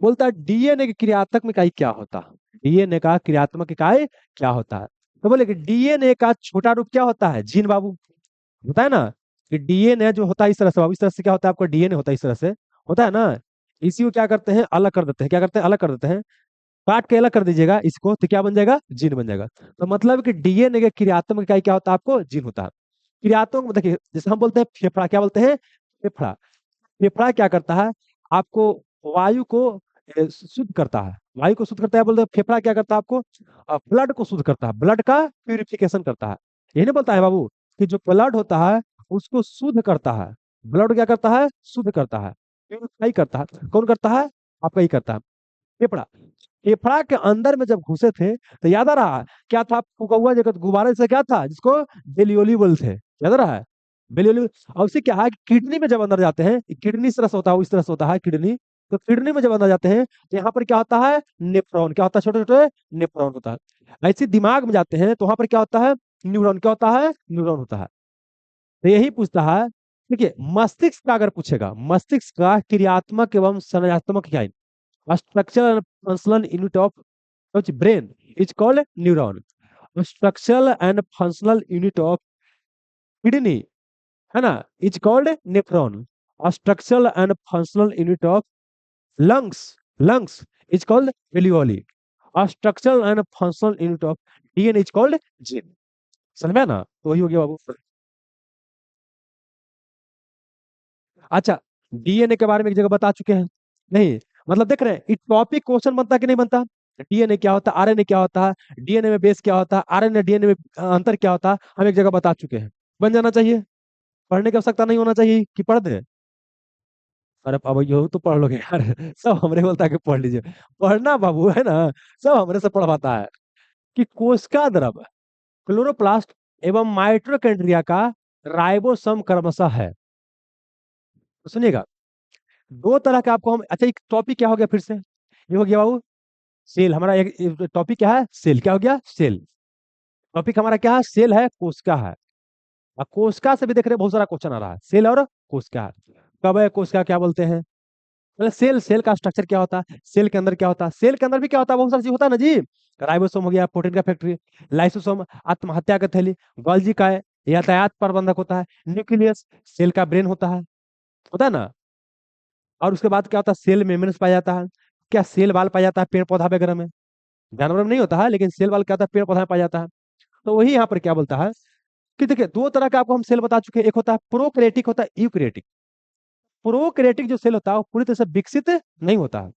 बोलता है डीएनए की क्रियात्मक इकाई क्या होता है? डीएनए का क्रियात्मक इकाई क्या होता है? तो बोले कि डीएनए का छोटा रूप क्या होता है? जीन बाबू। होता है ना कि डीएनए जो होता है इस तरह से बाबू, इस तरह से क्या होता है आपका? डीएनए होता है इस तरह से, होता है ना। इसी को क्या करते हैं? अलग कर देते हैं। क्या करते हैं? अलग कर देते हैं। काट के अलग कर दीजिएगा इसको तो क्या बन जाएगा, जीन बन जाएगा। तो मतलब कि डीएनए के क्रियात्मक इकाई क्या होता है आपको, जीन होता है। क्रियात्मक देखिए, जैसे हम बोलते हैं फेफड़ा, क्या बोलते हैं, फेफड़ा। फेफड़ा क्या करता है, आपको वायु को शुद्ध करता है, वायु को शुद्ध करता है, बोलते हैं फेफड़ा क्या करता है आपको, ब्लड को शुद्ध करता है, ब्लड का प्यूरिफिकेशन करता है। यही नहीं बोलता है बाबू कि जो ब्लड होता है उसको शुद्ध करता है, ब्लड क्या करता है, शुद्ध करता है, प्यूरिफाई करता है, कौन करता है, आपका ही करता है, फेफड़ा। फेफड़ा के अंदर में जब घुसे थे तो याद आ रहा है क्या था, फूका हुआ जगत गुब्बारे से क्या था जिसको बेलियोली बोलते थे, याद आ रहा है, बेलियोली। और उससे क्या है कि किडनी में जब अंदर जाते हैं, किडनी इस तरह से होता है, इस तरह से होता है किडनी, तो किडनी में जब अंदर जाते हैं तो यहाँ पर क्या होता है, नेफ्रॉन, क्या होता है, छोटे छोटे नेफ्रॉन होता है। ऐसे दिमाग में जाते हैं तो वहां पर क्या होता है, न्यूरॉन, क्या होता है, न्यूरॉन होता है। तो यही पूछता है, देखिए मस्तिष्क का अगर पूछेगा, मस्तिष्क का क्रियात्मक एवं संरचनात्मक क्या है, structural and functional unit of which brain is called neuron. Structural and functional unit of kidney है ना, is called nephron. Structural and functional unit of lungs is called alveoli. Structural and functional unit of DNA is called gene. समझ में ना, तो वही हो गया बाबू। अच्छा, डीएनए के बारे में एक जगह बता चुके हैं, नहीं मतलब देख रहे हैं ये टॉपिक क्वेश्चन बनता कि नहीं बनता, डीएनए क्या होता है, आरएनए क्या होता है, डीएनए में बेस क्या होता है, आरएनए डीएनए में अंतर क्या होता है, हम एक जगह बता चुके हैं, बन जाना चाहिए, पढ़ने की आवश्यकता नहीं होना चाहिए कि पढ़ दे। अरे अब यो तो पढ़ लोगे यार सब हमरे बोलता है कि पढ़ लीजिए, पढ़ना बाबू है ना, सब हमरे से पढ़वाता है कि कोशिका द्रव, क्लोरोप्लास्ट एवं माइटोकॉन्ड्रिया का राइबोसोम क्रमशः है। तो सुनिएगा, दो तरह के आपको हम, अच्छा एक टॉपिक क्या हो गया फिर से, ये हो गया बाबू सेल, हमारा एक टॉपिक क्या है, सेल, क्या हो गया, सेल। टॉपिक हमारा क्या है, सेल है, कोशिका है। अब कोशिका से भी देख रहे हैं बहुत सारा क्वेश्चन आ रहा है, सेल और कोशिका, कब है कोशिका क्या बोलते हैं, मतलब सेल, सेल का स्ट्रक्चर क्या होता है, सेल के अंदर क्या होता है, सेल के अंदर भी क्या होता है, बहुत सारी चीज होता है ना जी, राइबोसोम हो गया, प्रोटीन का फैक्ट्री, लाइसोसोम आत्महत्या का थैली, गोल्जी का है यातायात प्रबंधक होता है, न्यूक्लियस सेल का ब्रेन होता है ना। और उसके बाद क्या होता है, सेल मेम्ब्रेन पाया जाता है, क्या सेल बाल पाया जाता है पेड़ पौधा वगैरह में, जानवर में नहीं होता है लेकिन सेल वाल क्या होता है, पेड़ पौधा में पाया जाता है। तो वही यहाँ पर क्या बोलता है कि देखिए दो तरह का आपको हम सेल बता चुके हैं, एक होता है प्रोकैरियोटिक, होता है यूकैरियोटिक। प्रोकैरियोटिक जो सेल होता है वो पूरी तरह से विकसित नहीं होता है,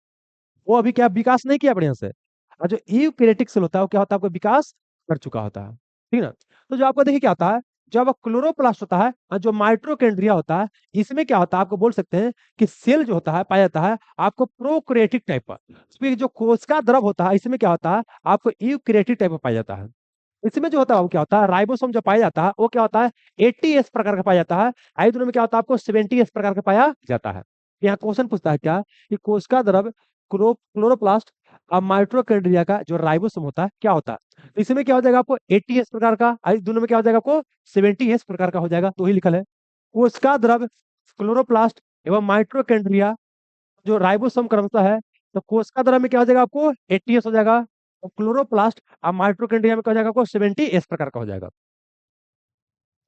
वो अभी क्या विकास नहीं किया बढ़िया से। और जो यूकैरियोटिक सेल होता है वो क्या होता है, आपको विकास कर चुका होता है, ठीक है ना। तो जो आपको देखिए क्या होता है, जो आपका क्लोरोप्लास्ट होता है और जो माइटोकॉन्ड्रिया होता है, इसमें क्या होता है आपको बोल सकते हैं कि सेल जो होता है पाया जाता है आपको प्रोकैरियोटिक टाइप का। इसमें जो कोशिका द्रव होता है इसमें क्या होता है आपको यूकैरियोटिक टाइप का पाया जाता है। इसमें जो होता है वो क्या होता है, राइबोसोम जो पाया जाता है वो क्या होता है 80s प्रकार का पाया जाता है, आई दोनों में क्या होता है आपको 70s प्रकार का पाया जाता है। यहाँ क्वेश्चन पूछता है क्या कि कोशिका द्रव, क्लोरोप्लास्ट और माइटोकॉन्ड्रिया का जो राइबोसोम होता है क्या होता है, तो इसमें क्या हो जाएगा आपको 80s प्रकार का, आई दोनों में क्या हो जाएगा आपको 70s प्रकार का हो जाएगा, तो ही लिखल है कोशिका द्रव, क्लोरोप्लास्ट एवं माइटोकॉन्ड्रिया जो राइबोसोम क्रमशः है। तो कोशिका द्रव में क्या हो जाएगा आपको 80s हो जाएगा, और क्लोरोप्लास्ट और माइटोकॉन्ड्रिया में क्या हो जाएगा आपको 70s प्रकार का हो जाएगा।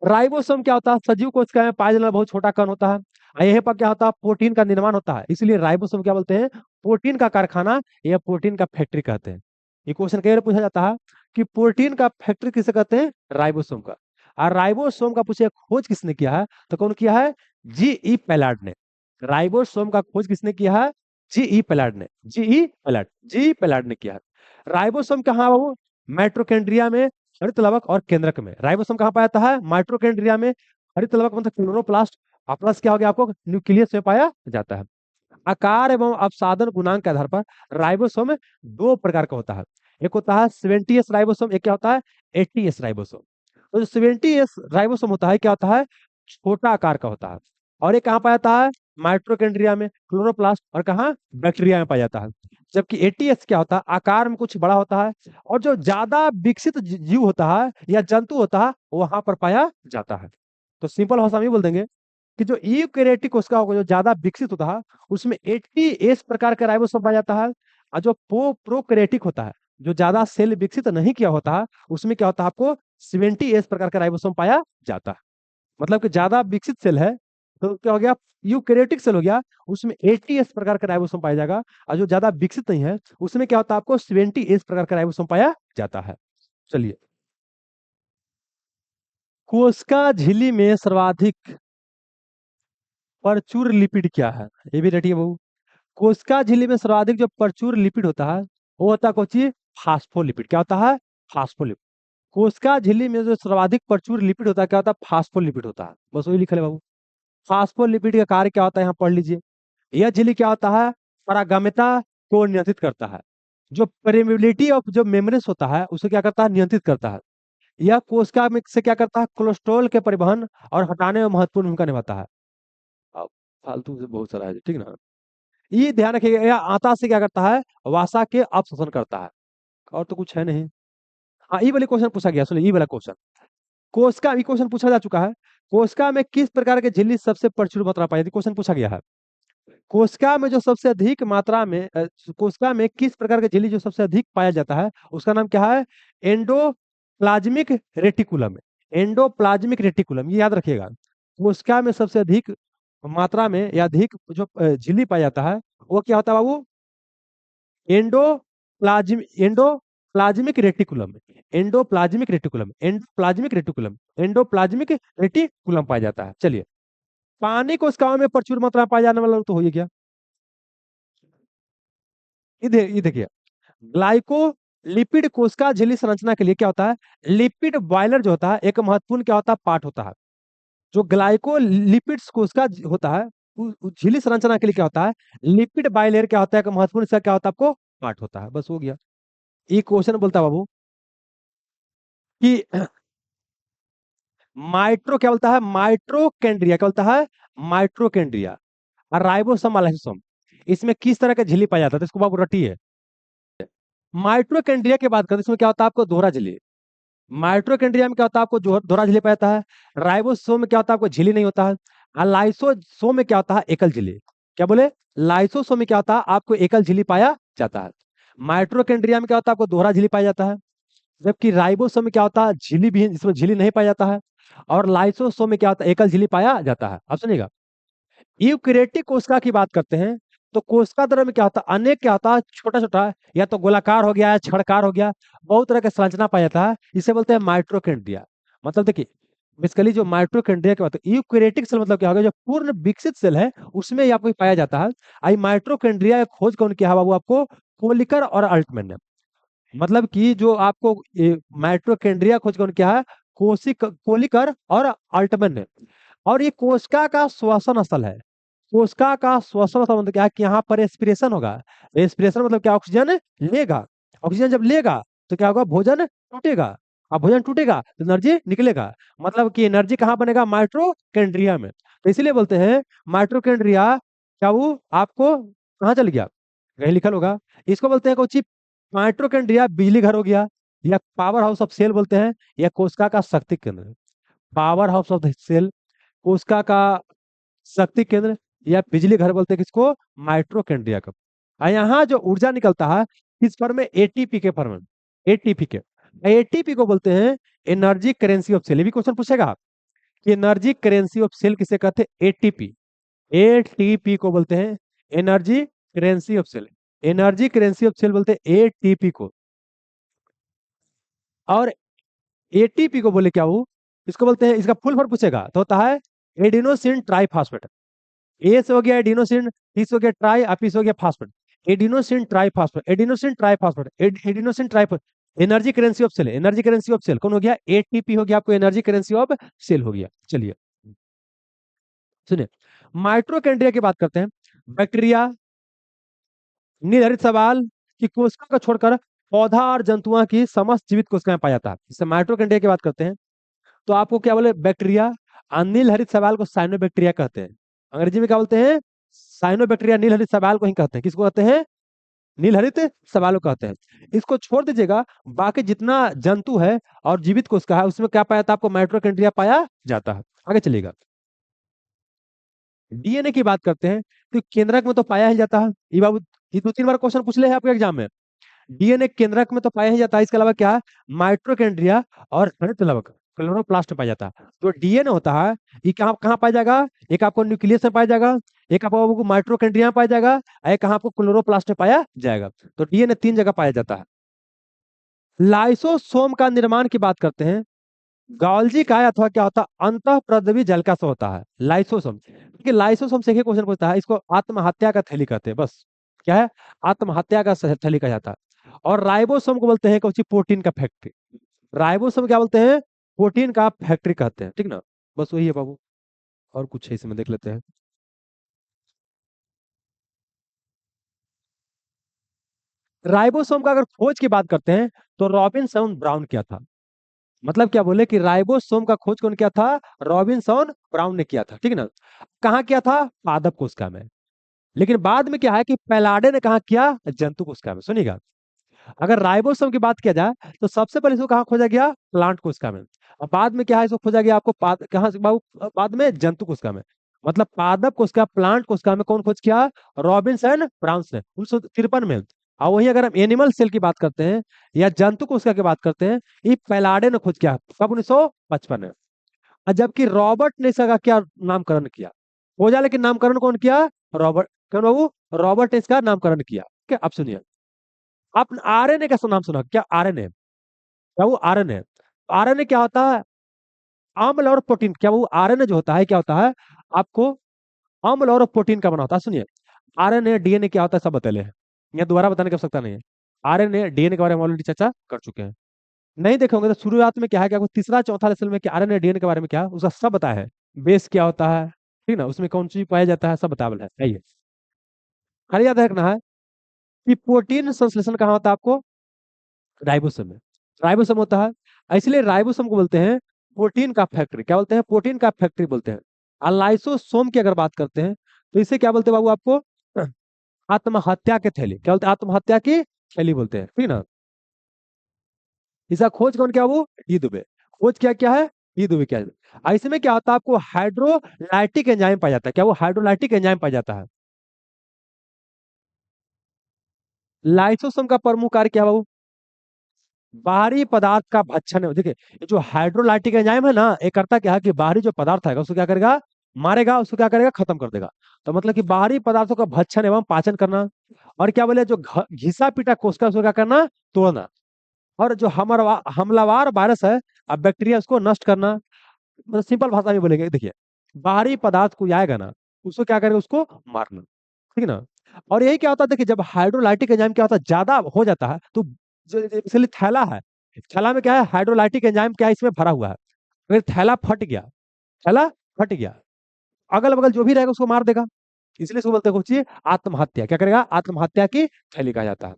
राइबोसोम क्या होता है, सजीव कोशिका में पाया जाने वाला बहुत छोटा कण होता है, और यहीं पर क्या होता है प्रोटीन का निर्माण होता है, इसलिए राइबोसोम क्या बोलते हैं, प्रोटीन का कारखाना या प्रोटीन का फैक्ट्री कहते हैं। ये क्वेश्चन कई बार पूछा जाता है कि प्रोटीन का फैक्ट्री किसे कहते हैं, राइबोसोम का। और राइबोसोम का पूछे खोज किसने किया है, तो कौन किया है, जी पैलार्ड ने। राइबोसोम का खोज किसने किया है, जी पैलार्ड ने, जी पैलार्ड ने किया है। राइबोसोम कहाँ है बाबू, माइटोकॉन्ड्रिया में, हरित लवक और केंद्रक में। राइबोसोम कहाँ पाया जाता है, माइटोकॉन्ड्रिया में, हरित लवक मतलब क्लोरोप्लास्ट, और प्लस क्या हो गया आपको न्यूक्लियस में पाया जाता है। आकार एवं अपसादन गुणांक के आधार पर राइबोसोम दो प्रकार का होता है, एक होता है 70s राइबोसोम, एक क्या होता है 80s राइबोसोम। तो जो 70s राइबोसोम होता है क्या होता है, छोटा आकार का होता है, और ये कहाँ पाया जाता है, माइटोकॉन्ड्रिया में, क्लोरोप्लास्ट, और कहाँ बैक्टीरिया में पाया जाता है। जबकि 80s क्या होता है, आकार में कुछ बड़ा होता है, और जो ज्यादा विकसित जीव होता है या जंतु होता है वहां पर पाया जाता है। तो सिंपल भाषा में बोल देंगे कि जो यूकैरियोटिक कोशिका होगा जो ज्यादा विकसित होता है उसमें 80s प्रकार का राइबोसोम पाया जाता है, और जो प्रोकैरियोटिक होता है जो ज्यादा सेल विकसित नहीं किया होता है उसमें क्या होता है आपको 70s प्रकार का राइबोसोम पाया जाता है। मतलब कि ज्यादा विकसित सेल है तो क्या हो गया, यूकैरियोटिक सेल हो गया, उसमें 80s प्रकार का राइबोसोम पाया जाएगा, और जो ज्यादा विकसित नहीं है उसमें क्या होता है, आपको 70s प्रकार का राइबोसोम पाया जाता है। चलिए, कोशिका झिल्ली में सर्वाधिक प्रचुर लिपिड क्या है, ये भी रटिए बहू। कोशिका झिल्ली में सर्वाधिक जो प्रचुर लिपिड होता है वो होता है कोची, फास्फोलिपिड। क्या होता है, फास्फोलिपिड। कोशिका झिल्ली में जो सर्वाधिक प्रचुर लिपिड होता है क्या होता है, फास्फोलिपिड होता है, बस वही लिख ले बाबू। फास्फोलिपिड का कार्य क्या होता है, यहाँ पढ़ लीजिए। यह झिल्ली क्या होता है, परागम्यता को नियंत्रित करता है। जो परमेबिलिटी ऑफ जो मेम्ब्रेन्स होता है उसे क्या करता है, नियंत्रित करता है। यह कोशिका में से क्या करता है, कोलेस्ट्रॉल के परिवहन और हटाने में महत्वपूर्ण भूमिका निभाता है। अब फालतू से बहुत सारा है, ठीक ना। ये ध्यान रखिएगा, यह आंता से क्या करता है, वसा के अपशोषण करता है, और तो कुछ है नहीं। हाँ, ये वाले क्वेश्चन पूछा गया, सुनिए ये वाला क्वेश्चन। कोशिका, ये क्वेश्चन पूछा जा चुका है। कोशिका में किस प्रकार के झिल्ली सबसे प्रचुर मात्रा पाई जाती है, क्वेश्चन पूछा गया है। कोशिका में जो सबसे अधिक मात्रा में कोशिका में किस प्रकार के झिल्ली जो सबसे अधिक पाया जाता है उसका नाम क्या है, एंडोप्लाज्मिक रेटिकुलम। एंडोप्लाज्मिक रेटिकुलम, ये याद रखिएगा। कोशिका में सबसे अधिक मात्रा में या अधिक जो झिल्ली पाया जाता है वो क्या होता है बाबू, endoplasmic reticulum. Endoplasmic reticulum, endoplasmic reticulum, endoplasmic reticulum पाया जाता है। चलिए, पानी कोशिकाओं में प्रचुर मात्रा में पाया जाने वाला तो हो ही गया। ये देखिए, ग्लाइकोलिपिड कोशिका झिल्ली संरचना के लिए क्या होता है, लिपिड बॉयलर जो होता है एक महत्वपूर्ण क्या होता है, पार्ट होता है। जो ग्लाइकोलिपिड्स कोशिका होता है उस झिल्ली संरचना के लिए क्या होता है, लिपिड बाइलेयर क्या होता है, एक महत्वपूर्ण सा क्या होता है, आपको पार्ट होता है, बस हो गया। ये क्वेश्चन बोलता है बाबू कि माइट्रो क्या बोलता है, माइट्रोकेंड्रिया क्या बोलता है, माइट्रोकेंड्रिया और राइबोसोम और लाइसोसोम, इसमें किस तरह का झिल्ली पाया जाता है, तो इसको बाबू रटिए। माइट्रोकेंड्रिया की बात करते हैं, इसमें क्या होता है, आपको दोहरा झिल्ली। माइट्रोकेंड्रिया में क्या होता है, आपको दोहरा झिल्ली पाया जाता है। राइबोसोम में क्या होता है, आपको झिल्ली नहीं होता है। और लाइसोसोम में क्या होता है, एकल झिल्ली। क्या बोले, लाइसोसोम में क्या होता है, आपको एकल झिल्ली पाया जाता है। माइट्रोकेंड्रिया में क्या होता है, आपको दोहरा झिल्ली पाया जाता है। जबकि राइबोसोम में क्या होता है, झिल्ली भी, इसमें झिल्ली नहीं पाया जाता है। और लाइसोसोम में क्या होता है, एकल झिल्ली पाया जाता है। अब सुनिएगा, यूकैरियोटिक कोशिका की बात करते हैं तो कोशिका द्रव्य में क्या होता है, अनेक क्या होता है, छोटा छोटा, या तो गोलाकार हो गया या छड़कार हो गया, बहुत तरह का संरचना पाया जाता है, इसे बोलते हैं माइट्रोकेंड्रिया। मतलब देखिए, बेसिकली जो माइट्रोकेंड्रिया की बात है, यूकैरियोटिक सेल मतलब क्या होगा, जो पूर्ण विकसित सेल है उसमें ये आपको पाया जाता है। आई माइट्रोकेंड्रिया की खोज कौन किया है बाबू, आपको कोलिकर और अल्टमैन ने। मतलब कि जो आपको माइट्रोकेंड्रिया खोज कौन किया है, कोलिकर और अल्टमैन ने। और ये कोशिका का श्वसन स्थल है। कोशिका का श्वसन स्थल मतलब क्या है, कि यहाँ पर रेस्पिरेशन होगा। रेस्पिरेशन मतलब क्या, ऑक्सीजन लेगा। ऑक्सीजन जब लेगा तो क्या होगा, भोजन टूटेगा। अब भोजन टूटेगा तो एनर्जी निकलेगा। मतलब कि एनर्जी कहाँ बनेगा, माइट्रोकेंड्रिया में। तो इसीलिए बोलते हैं माइट्रोकेंड्रिया, क्या वो आपको कहाँ चल गया, कहीं लिखल होगा। इसको बोलते हैं कोची, माइट्रोकेंड्रिया बिजली घर हो गया, या पावर हाउस ऑफ सेल बोलते हैं, या कोशिका का शक्ति केंद्र। Power house of the cell, कोशिका का शक्ति केंद्र, या बिजली घर बोलते हैं किसको, माइट्रोकेंड्रिया का। और यहाँ जो ऊर्जा निकलता है किस फॉर्म में, एटीपी के फॉर्म में। एटीपी के, एटीपी को बोलते हैं एनर्जी करेंसी ऑफ सेल। ये भी क्वेश्चन पूछेगा कि एनर्जी करेंसी ऑफ सेल किसे कहते हैं, एटीपी। एटीपी को बोलते हैं energy currency of cell. Energy currency of cell बोलते हैं एटीपी को। और एटीपी को बोले क्या वो, इसको बोलते हैं, इसका फुल फॉर्म पूछेगा तो होता है एडिनोसिन ट्राइफॉस्फेट। ए से हो गया एडिनोसिन, टी से हो गया ट्राई, और पी से हो गया phosphate. Adenosine triphosphate, adenosine triphosphate, adenosine triphosphate. Energy currency of cell, energy currency of cell कौन हो गया, एटीपी हो गया, आपको एनर्जी करेंसी ऑफ सेल हो गया। चलिए सुनिए, माइट्रोकेंड्रिया की बात करते हैं। बैक्टीरिया, नीलहरित सवाल की कोशिका को छोड़कर पौधा और जंतुओं की समस्त जीवित कोशिकाएं पाया जाता है, इससे माइट्रोकेंड्रिया की बात करते हैं। तो आपको क्या बोले, बैक्टीरिया, नीलहरित सवाल को साइनोबैक्टीरिया कहते हैं। अंग्रेजी में क्या बोलते हैं, साइनोबैक्टीरिया, नीलहरित सवाल को ही कहते हैं, किसको कहते हैं, नीलहरित सवालों कहते हैं। इसको छोड़ दीजिएगा, बाकी जितना जंतु है और जीवित कोशिका है उसमें क्या पाया जाता है, आपको माइट्रोकेंड्रिया पाया जाता है। आगे चलिएगा, डीएनए की बात करते हैं। तो केंद्रक में तो पाया ही जाता है, ये बाबू ये 2-3 बार क्वेश्चन पूछ ले हैं आपके एग्जाम में। डीएनए केंद्रक में तो पाया ही जाता है, इसके अलावा क्या है, माइट्रोकेंड्रिया और हरित लवक। क्लोरोप्लास्ट में पाया जाता है। जो डीएनए होता है ये कहाँ कहाँ पाया जाएगा? एक आपको न्यूक्लियस में पाया जाएगा, एक आपको माइटोकॉन्ड्रिया में पाया जाएगा, और एक कहाँ आपको क्लोरोप्लास्ट में पाया जाएगा। तो डीएनए 3 जगह पाया जाता है। लाइसोसोम का निर्माण की बात करते हैं। गॉल्जी का अथवा क्या होता है? अंतःप्रद्रवी जलिका से होता है लाइसोसोम। क्योंकि लाइसोसोम से एक क्वेश्चन पूछता है, इसको आत्महत्या का थैली कहते हैं। बस क्या है? आत्महत्या का थैली कहा जाता है। और राइबोसोम को बोलते हैं कौन सी? प्रोटीन का फैक्ट्री। राइबोसोम क्या बोलते हैं? प्रोटीन का फैक्ट्री कहते हैं। ठीक ना? बस वही है बाबू, और कुछ है इसमें देख लेते हैं। राइबोसोम का अगर खोज की बात करते हैं तो रॉबिनसन ब्राउन किया था। मतलब क्या बोले कि राइबोसोम का खोज कौन किया था? रॉबिनसन ब्राउन ने किया था। ठीक है ना? कहाँ किया था? पादप कोशिका में। लेकिन बाद में क्या है कि पैलाडे ने कहा किया? जंतु कोशिका में। सुनिएगा, अगर राइबोसोम की बात किया जाए तो सबसे पहले इसको कहाँ खोजा गया? प्लांट कोशिका में। और बाद में क्या है? इसको खोजा गया आपको कहाँ से बाबू? बाद में जंतु कोशिका में। मतलब पादप कोशिका, प्लांट कोशिका में कौन खोज किया? रॉबिन्सन ब्राउन्स ने 1953 में। और वही अगर हम एनिमल सेल की बात करते हैं या जंतु कोशिका की बात करते हैं, ये पैलाडे ने खोज किया कब? 1955 में। और जबकि रॉबर्ट ने इसका क्या नामकरण किया? खोजा, लेकिन नामकरण कौन किया? रॉबर्ट। कौन बाबू? रॉबर्ट ने इसका नामकरण किया। क्या आप सुनिए, आप आरएनए का नाम सुना क्या? आरएनए क्या? वो आरएनए, आरएनए क्या होता है? अम्ल और प्रोटीन। क्या वो आरएनए जो होता है क्या होता है आपको? अम्ल और प्रोटीन का बना होता है। सुनिए, आरएनए डीएनए क्या होता है सब बतले हैं, यहाँ दोबारा बताने की आवश्यकता नहीं है। आरएनए डीएनए के बारे में ऑलरेडी चर्चा कर चुके हैं। नहीं देखे होंगे तो शुरुआत में क्या है कि आपको तीसरा चौथा लेसन में क्या आरएनए डीएनए के बारे में क्या है उसका सब बताया है। बेस क्या होता है, ठीक ना, उसमें कौन सी पाया जाता है, सब बतावल है। आइए, खाली याद रखना है कि प्रोटीन संश्लेषण कहाँ होता है आपको? राइबोसोम में। राइबोसोम होता है, इसलिए राइबोसोम को बोलते हैं प्रोटीन का फैक्ट्री। क्या बोलते हैं? प्रोटीन का फैक्ट्री बोलते हैं। और लाइसोसोम की अगर बात करते हैं तो इसे क्या बोलते हैं बाबू आपको? आत्महत्या के थैली। क्या बोलते हैं? आत्महत्या की थैली बोलते हैं। ठीक ना? इसका खोज कौन किया? वो डी दुबे। खोज क्या क्या है? डी दुबे क्या है। इसमें क्या होता है आपको? हाइड्रोलाइटिक एंजाइम पाया जाता है। क्या वो हाइड्रोलाइटिक एंजाइम पाया जाता है? लाइसोसोम का प्रमुख कार्य क्या है बाबू? बाहरी पदार्थ का भक्षण है। देखिए, ये जो हाइड्रोलाइटिक एंजाइम है ना, ये करता क्या है कि बाहरी जो पदार्थ है उसको क्या करेगा? मारेगा, उसको क्या करेगा? खत्म कर देगा। तो मतलब कि बाहरी पदार्थों का भक्षण एवं पाचन करना। और क्या बोले, जो घिसा पिटा कोशिका उसको क्या करना? तोड़ना। और जो हमलावर वायरस है, अब बैक्टीरिया, उसको नष्ट करना। मतलब सिंपल भाषा में बोलेंगे, देखिए, बाहरी पदार्थ कोई आएगा ना, उसको क्या करेगा? उसको मारना। ठीक है ना? और यही क्या होता है, देखिए, जब हाइड्रोलाइटिक एंजाइम क्या होता है, ज्यादा हो जाता है तो इसलिए थैला है, थैला में क्या है? हाइड्रोलाइटिक एंजाइम क्या है? इसमें भरा हुआ है। अगर थैला फट गया, थैला फट गया, अगल बगल जो भी रहेगा उसको मार देगा। इसलिए इसको बोलते हैं कुछ आत्महत्या। क्या करेगा? आत्महत्या की थैली कहा जाता है।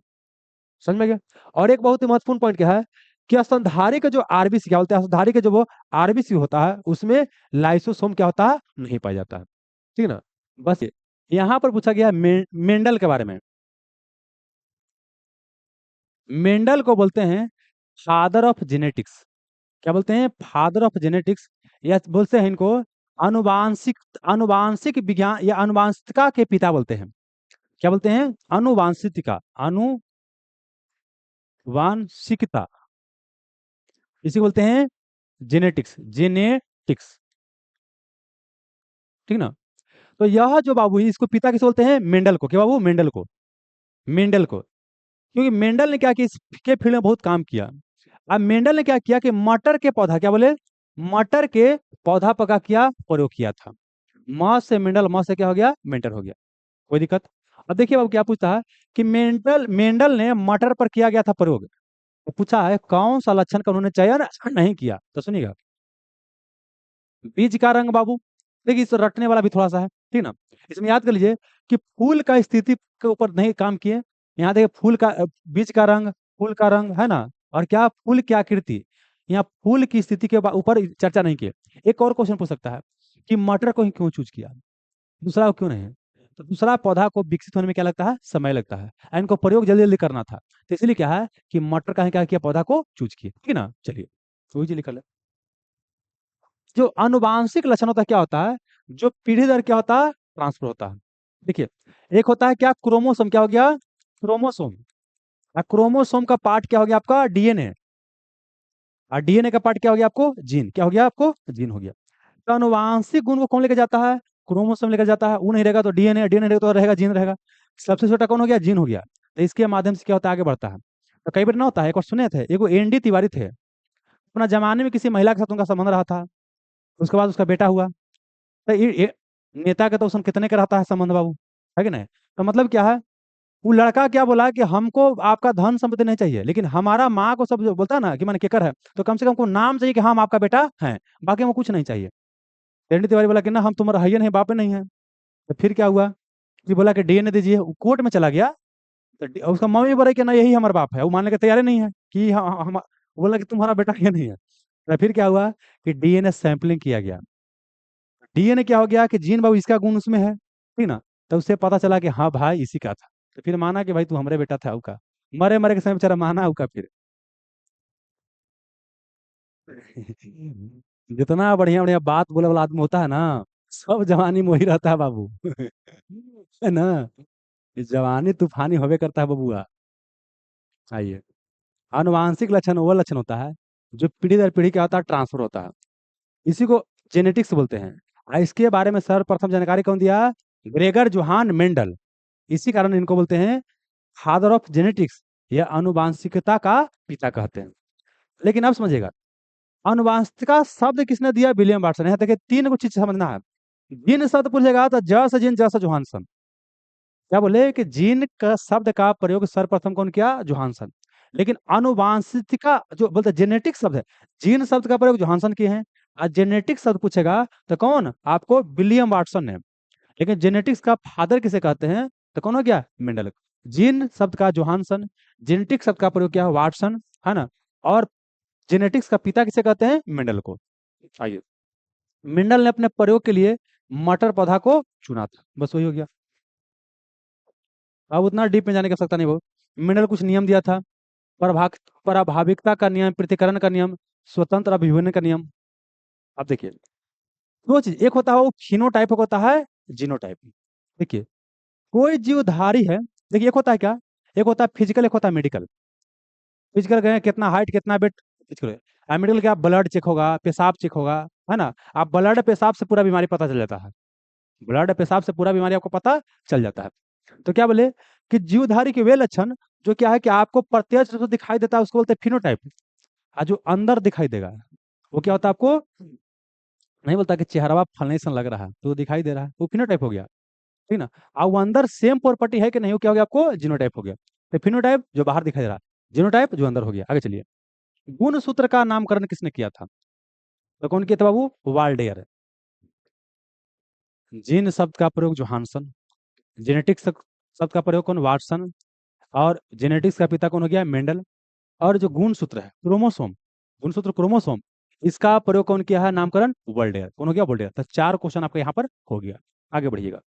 समझ में गया? और एक बहुत ही महत्वपूर्ण पॉइंट क्या है कि स्तनधारी का जो आरबीसी क्या बोलते हैं, स्तनधारी का जो वो आरबीसी होता है उसमें लाइसोसोम क्या होता है? नहीं पाया जाता है। ठीक है ना? बस यहाँ पर पूछा गया मेंडल के बारे में। मेंडल को बोलते हैं फादर ऑफ जेनेटिक्स। क्या बोलते हैं? Father of genetics. या बोलते हैं इनको अनुवांशिक अनुवांशिक विज्ञान या अनुवांशिकता के पिता बोलते हैं। क्या बोलते हैं? अनुवांशिकता, अनुवांशिकता, इसी बोलते हैं जेनेटिक्स, जेनेटिक्स। ठीक ना? तो यह जो बाबू है, इसको पिता किसे बोलते हैं? मेंडल को। क्या बाबू? मेंडल को। मेंडल को, क्योंकि मेंडल ने क्या किया, इसके फील्ड में बहुत काम किया। अब मेंडल ने क्या किया कि मटर के पौधा, क्या बोले, मटर के पौधा पका किया, प्रयोग किया था। मां से मेंडल, मां से क्या हो गया? मेंडल हो गया। कोई दिक्कत? अब देखिए बाबू क्या पूछता है कि मेंडल मेंडल ने मटर पर किया गया था प्रयोग। तो पूछा है कौन सा लक्षण का उन्होंने चयन नहीं किया। तो सुनिएगा, बीज का रंग बाबू। देखिए, इस रटने वाला भी थोड़ा सा है, ठीक ना? इसमें याद कर लीजिए कि फूल का स्थिति के ऊपर नहीं काम किए। यहाँ देखिए, फूल का बीज का रंग, फूल का रंग है ना, और क्या फूल की आकृति, यहाँ फूल की स्थिति के ऊपर चर्चा नहीं किए। एक और क्वेश्चन पूछ सकता है कि मटर को ही क्यों चूज किया, दूसरा को क्यों नहीं? तो दूसरा पौधा को विकसित होने में क्या लगता है? समय लगता है, और इनको प्रयोग जल्दी जल्दी करना था। तो इसलिए क्या है कि मटर का ही क्या किया? पौधा को चूज किया। ठीक है ना? चलिए, तो वही लिखा है। जो आनुवांशिक लक्षण होता है क्या होता है? जो पीढ़ी दर क्या होता है? ट्रांसफर होता है। देखिए, एक होता है क्या? क्रोमोसोम। क्या हो गया? क्रोमोसोम। क्रोमोसोम का पार्ट क्या हो गया आपका? डीएनए। और डीएनए का पार्ट क्या हो गया आपको? जीन। क्या हो गया आपको? जीन हो गया। तो अनुवांशिक गुण को कौन लेकर जाता है? क्रोमोसोम लेकर जाता है। वो नहीं रहेगा तो डीएनए, डीएनए रहेगा तो रहेगा जीन रहेगा। सबसे छोटा कौन हो गया? जीन हो गया। तो इसके माध्यम से क्या होता है? आगे बढ़ता है। तो कई बार ना होता है, एक बार सुने थे, एगो एनडी तिवारी थे, अपना जमाने में किसी महिला के साथ उनका संबंध रहा था, उसके बाद उसका बेटा हुआ। तो नेता के तो उसमें कितने का रहता है संबंध बाबू, है कि नहीं? तो मतलब क्या है, वो लड़का क्या बोला कि हमको आपका धन संपत्ति नहीं चाहिए, लेकिन हमारा माँ को सब जो बोलता है ना कि मैंने केकर है, तो कम से कम हमको नाम चाहिए कि हम आपका बेटा हैं, बाकी हमको कुछ नहीं चाहिए। एनडी तिवारी बोला कि ना, हम तुम्हारा है नहीं, बाप नहीं है। तो फिर क्या हुआ कि बोला कि डीएनए दीजिए, वो कोर्ट में चला गया। तो उसका मम्मी बोला कि ना, यही हमारा बाप है। वो मानने के तैयार ही नहीं है कि हम बोला कि तुम्हारा बेटा ये नहीं है। तो फिर क्या हुआ कि डीएनए सैंपलिंग किया गया। डीएनए क्या हो गया कि जीन बाबू इसका गुण उसमें है, ठीक ना? तो उससे पता चला कि हाँ भाई इसी का था। तो फिर माना कि भाई तू हमारे बेटा था उका। मरे मरे के समय बेचारा माना उका फिर। जितना बढ़िया बढ़िया बात बोले वाला आदमी होता है ना, सब जवानी में वही रहता है बाबू। है ना? इस जवानी तूफानी होवे करता है बबुआ। आइए, आनुवांशिक लक्षण वो लक्षण होता है जो पीढ़ी दर पीढ़ी क्या होता है? ट्रांसफर होता है। इसी को जेनेटिक्स बोलते हैं। इसके बारे में सर्वप्रथम जानकारी कौन दिया? Gregor Johan Mendel. इसी कारण इनको बोलते हैं फादर ऑफ जेनेटिक्स, या आनुवांशिकता का पिता कहते हैं। लेकिन अब समझिएगा, आनुवांशिकता शब्द किसने दिया? William Watson. यहाँ देखिए, तीन को चीज समझना है। जीन शब्द पूछेगा तो जस जीन जस जोहानसन। क्या बोले कि जीन का शब्द का प्रयोग सर्वप्रथम कौन किया? जोहानसन। लेकिन आनुवांशिकता जो बोलते जेनेटिक शब्द है, जीन शब्द का प्रयोग जोहानसन किए हैं। और जेनेटिक शब्द पूछेगा तो कौन? आपको विलियम वाटसन ने। लेकिन जेनेटिक्स का फादर किसे कहते हैं? तो कौन हो गया? मेंडल। जीन शब्द का जोहानसन, जेनेटिक शब्द का प्रयोग किया वाटसन, है ना? और जेनेटिक्स का पिता किसे कहते हैं? मेंडल को। आइए, मेंडल ने अपने प्रयोग के लिए मटर पौधा को चुना था, बस वही हो गया। अब उतना डीप में जाने की आवश्यकता नहीं। वो मेंडल कुछ नियम दिया था। प्रभाग प्रभाविकता का नियम, पृथक्करण का नियम, स्वतंत्र अभिविन्य का नियम। अब देखिए, दो चीज, एक होता है वो फिनोटाइप, एक होता है जीनोटाइप। देखिए, कोई जीवधारी है, देखिए एक होता है क्या, एक होता है फिजिकल, एक होता है मेडिकल। फिजिकल गए कितना हाइट कितना वेट, फिजिकल। मेडिकल क्या, ब्लड चेक होगा, पेशाब चेक होगा, है ना? आप ब्लड पेशाब से पूरा बीमारी पता चल जाता है। ब्लड पेशाब से पूरा बीमारी आपको पता चल जाता है। तो क्या बोले कि जीवधारी के वे लक्षण जो क्या है कि आपको प्रत्यक्ष रूप से दिखाई देता है, उसको बोलते हैं फिनोटाइप। और जो अंदर दिखाई देगा वो क्या होता है? आपको नहीं बोलता कि चेहरा फलने सन लग रहा है तो दिखाई दे रहा है, वो फिनोटाइप हो गया, ठीक ना? और वो अंदर सेम प्रॉपर्टी है कि नहीं, वो क्या हो गया? आपको जीनोटाइप हो गया। तो फिनोटाइप जो बाहर दिखाई दे रहा है, जीनोटाइप जो अंदर हो गया। आगे चलिए, गुण सूत्र का नामकरण किसने किया था? तो कौन किया था बाबू? वाल्डेयर। जीन शब्द का प्रयोग जोहानसन, जेनेटिक्स शब्द का प्रयोग कौन? वाटसन। और जेनेटिक्स का पिता कौन हो गया? मेंडल। और जो गुण सूत्र है क्रोमोसोम, गुण सूत्र क्रोमोसोम, इसका प्रयोग कौन किया है? नामकरण वर्ल्डेयर। कौन हो गया? वर्ल्डेयर। तो चार क्वेश्चन आपका यहाँ पर हो गया। आगे बढ़िएगा।